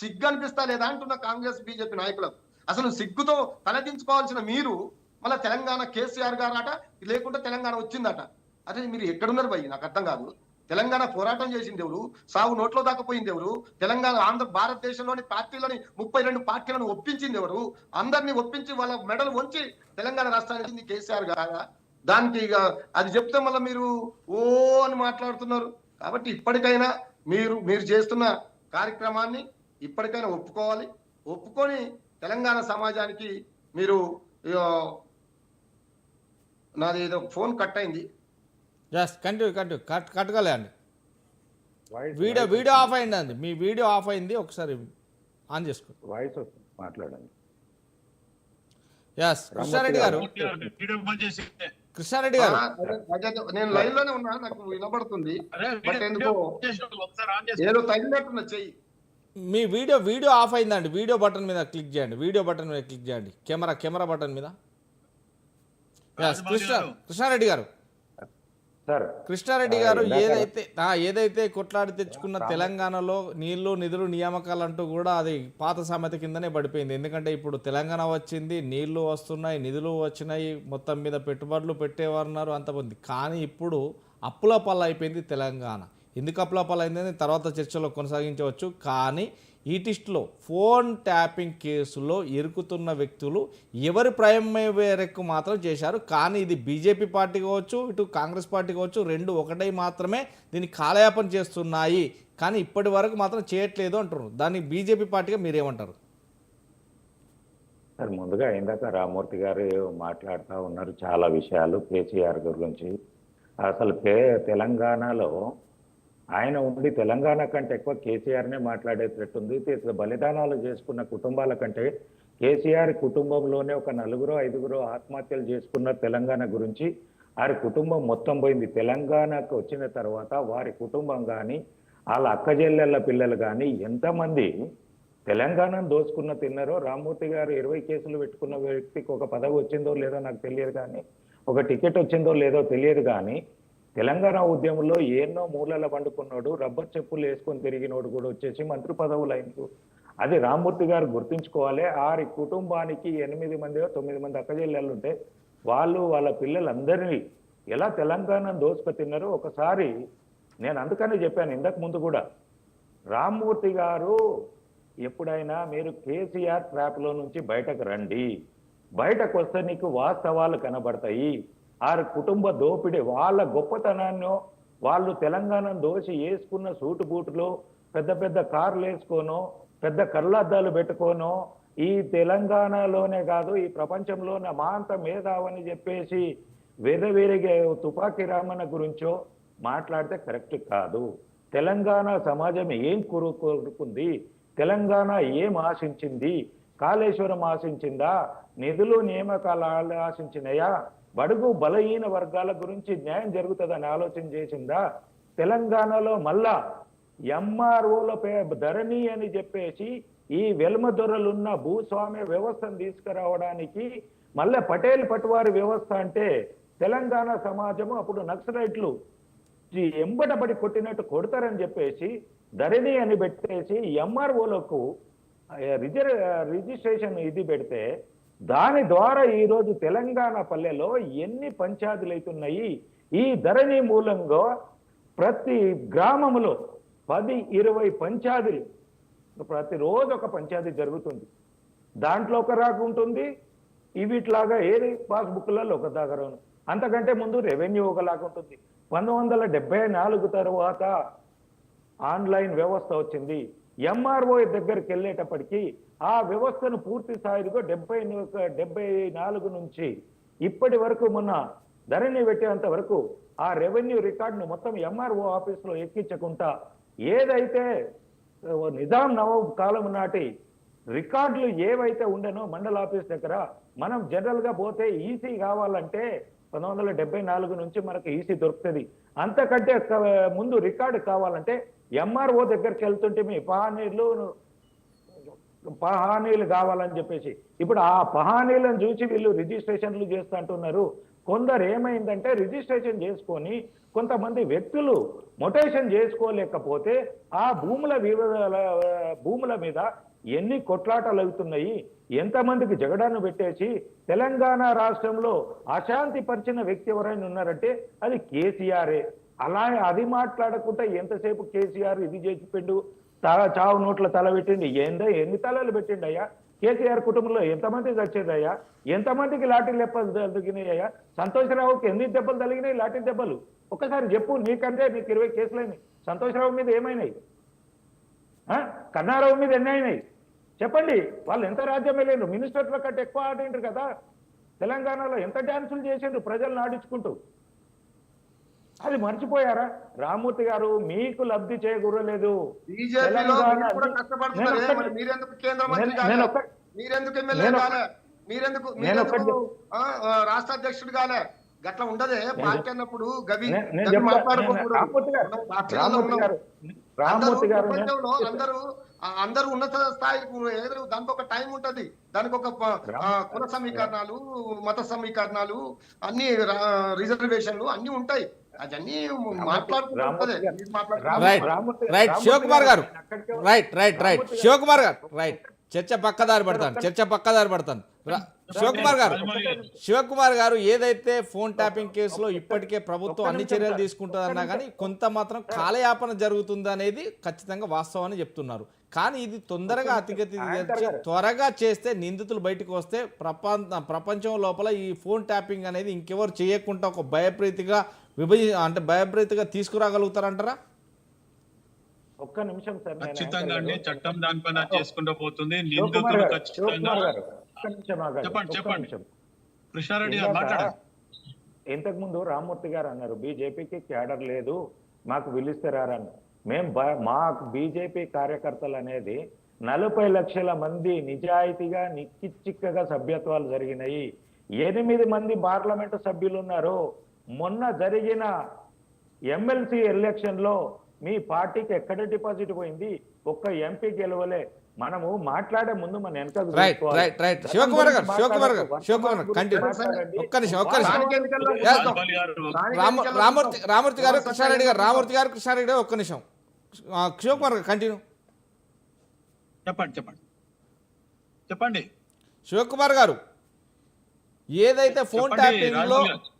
సిగ్గు అనిపిస్తా లేదా అంటున్న కాంగ్రెస్ బీజేపీ నాయకులకు. అసలు సిగ్గుతో తలదించుకోవాల్సిన మీరు మళ్ళీ తెలంగాణ కేసీఆర్ గారు అట, లేకుంటే తెలంగాణ వచ్చిందట. అదే మీరు ఎక్కడున్నారు భయ్? నాకు అర్థం కాదు. తెలంగాణ పోరాటం చేసింది ఎవరు? సాగు నోట్లో దాకపోయింది ఎవరు? తెలంగాణ భారతదేశంలోని పార్టీలని 32 పార్టీలను ఒప్పించింది ఎవరు? అందరినీ ఒప్పించి వాళ్ళ మెడలు వంచి తెలంగాణ రాష్ట్రానికి కేసీఆర్ గారా? దానికి అది చెప్తే మళ్ళీ మీరు ఓ అని మాట్లాడుతున్నారు. కాబట్టి ఇప్పటికైనా మీరు చేస్తున్న కార్యక్రమాన్ని ఇప్పటికైనా ఒప్పుకొని తెలంగాణ సమాజానికి మీరు నాది ఏదో ఫోన్ కట్ అయింది. కట్టుకోలే అండి. వీడియో ఆఫ్ అయింది అండి. మీ వీడియో ఆఫ్ అయింది, ఒకసారి ఆన్ చేసుకో. వాయిస్ మాట్లాడండి. కృష్ణారెడ్డి గారు, నేను లైన్ లోనే ఉన్నా, నాకు వినపడుతుంది. బట్ ఎందుకో ఏదో తగినట్టున్న చెయ్యి. మీ వీడియో ఆఫ్ అయిందండి. వీడియో బటన్ మీద క్లిక్ చేయండి. కెమెరా బటన్ మీద Yes, కృష్ణారెడ్డి గారు సార్ కృష్ణారెడ్డి గారు ఇందాక ఏదైతే కొట్లాడి తెచ్చుకున్న తెలంగాణలో నీళ్లు నిధులు నియామకాలు అంటూ కూడా అది పాత సామెత కిందనే పడిపోయింది. ఎందుకంటే ఇప్పుడు తెలంగాణ వచ్చింది, నీళ్లు వస్తున్నాయి, నిధులు వచ్చినాయి, మొత్తం మీద పెట్టుబడులు పెట్టేవారున్నారు అంతమంది. కానీ ఇప్పుడు అప్పుల పాలు అయిపోయింది తెలంగాణ. ఎందుకు అప్పుల పాలు అయిందని తర్వాత చర్చలో కొనసాగించవచ్చు. కానీ ఈ టిస్ట్లో ఫోన్ ట్యాపింగ్ కేసులో ఇరుకుతున్న వ్యక్తులు ఎవరి మేరకు మాత్రం చేశారు. కానీ ఇది బీజేపీ పార్టీ కావచ్చు, ఇటు కాంగ్రెస్ పార్టీ కావచ్చు, రెండు ఒకటే మాత్రమే దీన్ని కాలయాపన చేస్తున్నాయి. కానీ ఇప్పటి వరకు మాత్రం చేయట్లేదు అంటున్నారు. దాన్ని బీజేపీ పార్టీగా మీరేమంటారు? సార్ ముందుగా ఇందాక రామ్మూర్తి గారు మాట్లాడుతూ ఉన్నారు చాలా విషయాలు కేసీఆర్ గురించి. అసలు తెలంగాణలో ఆయన ఉండి తెలంగాణ కంటే ఎక్కువ కేసీఆర్నే మాట్లాడేటట్టుంది. బలిదానాలు చేసుకున్న కుటుంబాల కంటే కేసీఆర్ కుటుంబంలోనే ఒక 4-5 ఆత్మహత్యలు చేసుకున్న తెలంగాణ గురించి వారి కుటుంబం మొత్తం పోయింది. తెలంగాణకు వచ్చిన తర్వాత వారి కుటుంబం కానీ వాళ్ళ అక్కజెల్లెళ్ళ పిల్లలు కానీ ఎంతమంది తెలంగాణను దోచుకున్న తిన్నారో. రామ్మూర్తి గారు 20 కేసులు పెట్టుకున్న వ్యక్తికి ఒక పదవి వచ్చిందో లేదో నాకు తెలియదు, కానీ ఒక టికెట్ వచ్చిందో లేదో తెలియదు, కానీ తెలంగాణ ఉద్యమంలో ఎన్నో మూలల పండుకున్నాడు, రబ్బర్ చెప్పులు వేసుకొని తిరిగినోడు కూడా వచ్చేసి మంత్రి పదవులు అయింది. అది రామ్మూర్తి గారు గుర్తుంచుకోవాలి. ఆరి కుటుంబానికి 8 మంది 9 మంది అక్కజెల్లెళ్ళు ఉంటే వాళ్ళు వాళ్ళ పిల్లలందరినీ ఎలా తెలంగాణను దోచుకు తిన్నారో ఒకసారి నేను అందుకనే చెప్పాను ఇంతకు ముందు కూడా. రామ్మూర్తి గారు ఎప్పుడైనా మీరు కేసీఆర్ ట్రాప్లో నుంచి బయటకు రండి, బయటకు వస్తే నీకు వాస్తవాలు కనబడతాయి. ఆ కుటుంబ దోపిడీ వాళ్ళ గొప్పతనాన్ని వాళ్ళు తెలంగాణను దోచి వేసుకున్న సూటు బూటులో పెద్ద పెద్ద కార్లు వేసుకోనో పెద్ద కళ్ళద్దాలు పెట్టుకోనో ఈ తెలంగాణలోనే కాదు ఈ ప్రపంచంలోనే మాంత మేధావని చెప్పేసి వేరే తుపాకీ రామన్న గురించో మాట్లాడితే కరెక్ట్ కాదు. తెలంగాణ సమాజం ఏం కోరుకుంది, తెలంగాణ ఏం ఆశించింది, కాళేశ్వరం ఆశించిందా, నిధులు నియామకాలు ఆశించినాయా, బడుగు బలహీన వర్గాల గురించి న్యాయం జరుగుతుందని ఆలోచన చేసిందా, తెలంగాణలో మళ్ళా ఎంఆర్ఓల ధరణి అని చెప్పేసి ఈ వెల్మ దొరలున్న భూస్వామ్య వ్యవస్థను తీసుకురావడానికి మళ్ళీ పటేల్ పట్వారి వ్యవస్థ అంటే తెలంగాణ సమాజము అప్పుడు నక్సలైట్లు ఎంబటబడి కొట్టినట్టు కొడతారని చెప్పేసి ధరణి అని పెట్టేసి ఎంఆర్ఓలకు రిజిస్ట్రేషన్ ఇది పెడితే దాని ద్వారా ఈరోజు తెలంగాణ పల్లెలో ఎన్ని పంచాయతీలు అవుతున్నాయి. ఈ ధరణి మూలంగా ప్రతి గ్రామంలో 10-20 పంచాయతీలు ప్రతిరోజు ఒక పంచాయతీ జరుగుతుంది. దాంట్లో ఒక రాక ఉంటుంది, వీటిలాగా ఏది పాస్బుక్లలో ఒక దగ్గర అంతకంటే ముందు రెవెన్యూ ఒకలాగా ఉంటుంది. 1974 తర్వాత ఆన్లైన్ వ్యవస్థ వచ్చింది. ఎంఆర్ఓ దగ్గరికి వెళ్ళేటప్పటికీ ఆ వ్యవస్థను పూర్తి స్థాయిలో 74 నుంచి ఇప్పటి వరకు మొన్న ధరణి పెట్టేంత వరకు ఆ రెవెన్యూ రికార్డును మొత్తం ఎంఆర్ఓ ఆఫీస్లో ఎక్కించకుండా ఏదైతే నిజాం నవాబ్ కాలం నాటి రికార్డులు ఏవైతే ఉండనో మండల ఆఫీస్ దగ్గర మనం జనరల్ గా పోతే ఈసీ కావాలంటే 1974 నుంచి మనకు ఈసీ దొరుకుతుంది. అంతకంటే ముందు రికార్డు కావాలంటే ఎంఆర్ఓ దగ్గరికి వెళ్తుంటే మీ పహానీలు కావాలని చెప్పేసి ఇప్పుడు ఆ పహానీలను చూసి వీళ్ళు రిజిస్ట్రేషన్లు చేస్తూ అంటున్నారు. కొందరు ఏమైందంటే రిజిస్ట్రేషన్ చేసుకొని కొంతమంది వ్యక్తులు మొటేషన్ చేసుకోలేకపోతే ఆ భూముల మీద ఎన్ని కొట్లాటలు అవుతున్నాయి, ఎంతమందికి జగడాన్ని పెట్టేసి తెలంగాణ రాష్ట్రంలో అశాంతి పరిచిన వ్యక్తి ఎవరైనా ఉన్నారంటే అది కేసీఆరే. అలా అది మాట్లాడకుండా ఎంతసేపు కేసీఆర్ ఇది చేసిపెండు చావు నోట్ల తల పెట్టిండి, ఎన్ని తలలు పెట్టిండి అయ్యా, కేసీఆర్ కుటుంబంలో ఎంతమంది చచ్చేదయ్యా, ఎంతమందికి లాఠీ దెబ్బలు తగినాయ్యా, సంతోషరావుకి ఎన్ని దెబ్బలు తగినాయి లాఠీ దెబ్బలు ఒక్కసారి చెప్పు. నీకంటే నీకు 20 కేసులైనాయి, సంతోషరావు మీద ఏమైనాయి, కన్నారావు మీద ఎన్ని అయినాయి చెప్పండి. వాళ్ళు ఎంత రాజ్యం వెళ్ళారు, మినిస్టర్ల కంటే ఎక్కువ ఆడిండ్రు కదా. తెలంగాణలో ఎంత డ్యాన్సులు చేసిండ్రు ప్రజలను ఆడించుకుంటూ. అది మర్చిపోయారా? రామ్మూర్తి గారు మీకు లబ్ధి చేకూరలేదు. రాష్ట్ర అధ్యక్షుడు కాలే, గట్లా ఉండదే పార్టీ అన్నప్పుడు గవి నేను గవి చెప్తా, మాట్లాడుకోకూడదు. రామ్మూర్తి గారు, మనం పార్టీలలో రామ్మూర్తి ఉన్నాం. గారు, అందరూ రామ్మూర్తి గారు, ప్రపంచంలో అందరూ ఉన్నత స్థాయికి ఏదో దానికి ఒక టైం ఉంటది. దానికి ఒక కుల సమీకరణాలు, మత సమీకరణాలు, అన్ని రిజర్వేషన్లు అన్ని ఉంటాయి. అవన్నీ మాట్లాడుకుంటే రైట్ శివకుమార్ గారు, రైట్ శివకుమార్ గారు, రైట్ చర్చ పక్కదారి పడతాను. శివకుమార్ గారు ఏదైతే ఫోన్ ట్యాపింగ్ కేసులో ఇప్పటికే ప్రభుత్వం అన్ని చర్యలు తీసుకుంటుందన్నా కానీ కొంత మాత్రం కాలయాపన జరుగుతుంది అనేది ఖచ్చితంగా వాస్తవాన్ని చెప్తున్నారు. కానీ ఇది తొందరగా అతిగతి త్వరగా చేస్తే నిందితులు బయటకు వస్తే ప్రపంచం లోపల ఈ ఫోన్ ట్యాపింగ్ అనేది ఇంకెవరు చేయకుండా ఒక భయప్రీతిగా భయప్రీతిగా తీసుకురాగలుగుతారంటారా? ఒక్క నిమిషం సార్, ఖచ్చితంగా అండి చట్టం దానిపైన చేసుకుంటూ పోతుంది. నిందితులు ఖచ్చితంగా చెప్పండి కృష్ణారెడ్డి గారు మాట్లాడారు. ఇంతకు ముందు రామ్మూర్తి గారు అన్నారు బీజేపీకి క్యాడర్ లేదు, మాకు పిలుస్తారని. మాకు బీజేపీ కార్యకర్తలు అనేది 40 లక్షల మంది నిజాయితీగా నిక్కిచ్చిక్కగా సభ్యత్వాలు జరిగినాయి. 8 మంది పార్లమెంటు సభ్యులు ఉన్నారు. మొన్న జరిగిన ఎమ్మెల్సీ ఎలక్షన్ లో మీ పార్టీకి ఎక్కడ డిపాజిట్ పోయింది? ఒక్క ఎంపీ గెలవలే. మనము మాట్లాడే ముందు మన వెనక రామూర్తి గారు కృష్ణారెడ్డి గారు ఒక్క నిమిషం. శివకుమార్ గారు కంటిన్యూ చెప్పండి. శివకుమార్ గారు ఏదైతే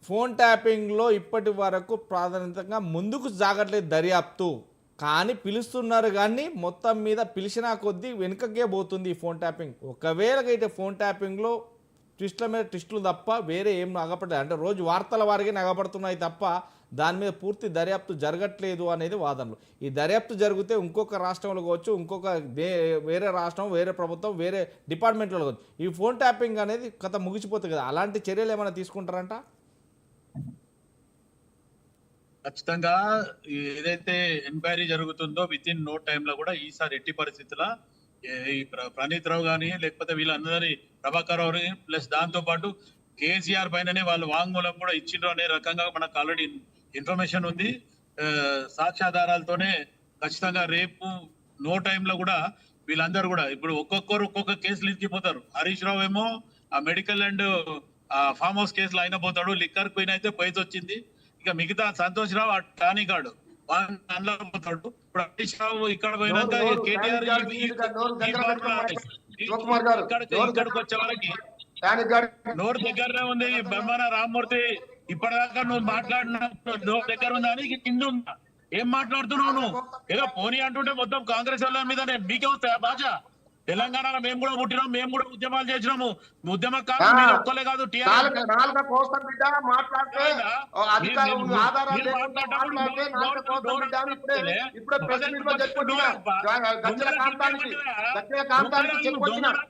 ఫోన్ ట్యాపింగ్ లో ఇప్పటి వరకు ప్రాధాన్యతంగా ముందుకు సాగట్లేదు దర్యాప్తు, కానీ పిలుస్తున్నారు కానీ మొత్తం మీద పిలిచినా కొద్దీ వెనుకకే పోతుంది ఈ ఫోన్ ట్యాపింగ్. ఒకవేళ అయితే ఫోన్ ట్యాపింగ్లో ట్విస్టుల మీద ట్విస్టులు తప్ప వేరే ఏం నగపడలేదు, అంటే రోజు వార్తల వారికి నగపడుతున్నాయి తప్ప దాని మీద పూర్తి దర్యాప్తు జరగట్లేదు అనేది వాదనలు. ఈ దర్యాప్తు జరిగితే ఇంకొక రాష్ట్రంలో కావచ్చు, ఇంకొక వేరే రాష్ట్రం, వేరే ప్రభుత్వం, వేరే డిపార్ట్మెంట్లో కావచ్చు, ఈ ఫోన్ ట్యాపింగ్ అనేది కథ ముగిసిపోతుంది కదా, అలాంటి చర్యలు ఏమైనా తీసుకుంటారంట? ఖచ్చితంగా ఏదైతే ఎంక్వైరీ జరుగుతుందో విత్ ఇన్ నో టైమ్ లో కూడా ఈసారి ఎట్టి పరిస్థితుల ఈ ప్రణీత్ రావు గానీ లేకపోతే వీళ్ళందరి ప్రభాకర్ రావు ప్లస్ దాంతో పాటు కేసీఆర్ పైననే వాళ్ళు వాంగ్మూలం కూడా ఇచ్చిండ్రు అనే రకంగా మనకు ఆల్రెడీ ఇన్ఫర్మేషన్ ఉంది. సాక్ష్యాధారాలతోనే ఖచ్చితంగా రేపు నో టైమ్ లో కూడా వీళ్ళందరూ కూడా ఇప్పుడు ఒక్కొక్క కేసులు ఇచ్చిపోతారు. హరీష్ రావు ఏమో ఆ మెడికల్ అండ్ ఫామ్ హౌస్ కేసులు అయినా పోతాడు, లిక్కర్ క్వీన్ అయితే పోయేసి వచ్చింది. ఇక మిగతా సంతోష్ రావు ఆ టానిగాడు అందులో పోతాడు. ఇప్పుడు హరీష్ రావు ఇక్కడ పోయినాక కేటీఆర్ ఇక్కడికి వచ్చే వరకు నోరు దగ్గరనే ఉంది. బొమ్మన రామ్మూర్తి ఇప్పటిదాకా నువ్వు మాట్లాడిన నోరు దగ్గర ఉందా అని కింద ఉందా? ఏం మాట్లాడుతున్నావు నువ్వు? ఏదో పోనీ అంటుంటే మొత్తం కాంగ్రెస్ వాళ్ళ మీద మీకే వస్తాయా భాష? తెలంగాణలో మేము కూడా పుట్టినాం, మేము కూడా ఉద్యమాలు చేసినాము. ఉద్యమ కాదు ఒక్కలే కాదు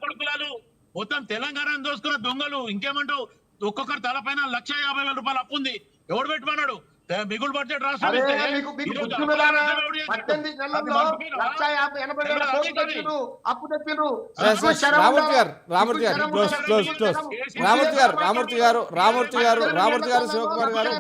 కొడుకులాలు మొత్తం తెలంగాణ దోసుకున్న దొంగలు. ఇంకేమంటావు? ఒక్కొక్కరు తలపైన 1,50,000 రూపాయలు అప్పు ఉంది. ఎవడు పెట్టమన్నాడు? మిగులు బడ్జెట్ రాష్ట్రం రామూర్తి గారు శివకుమార్ గారు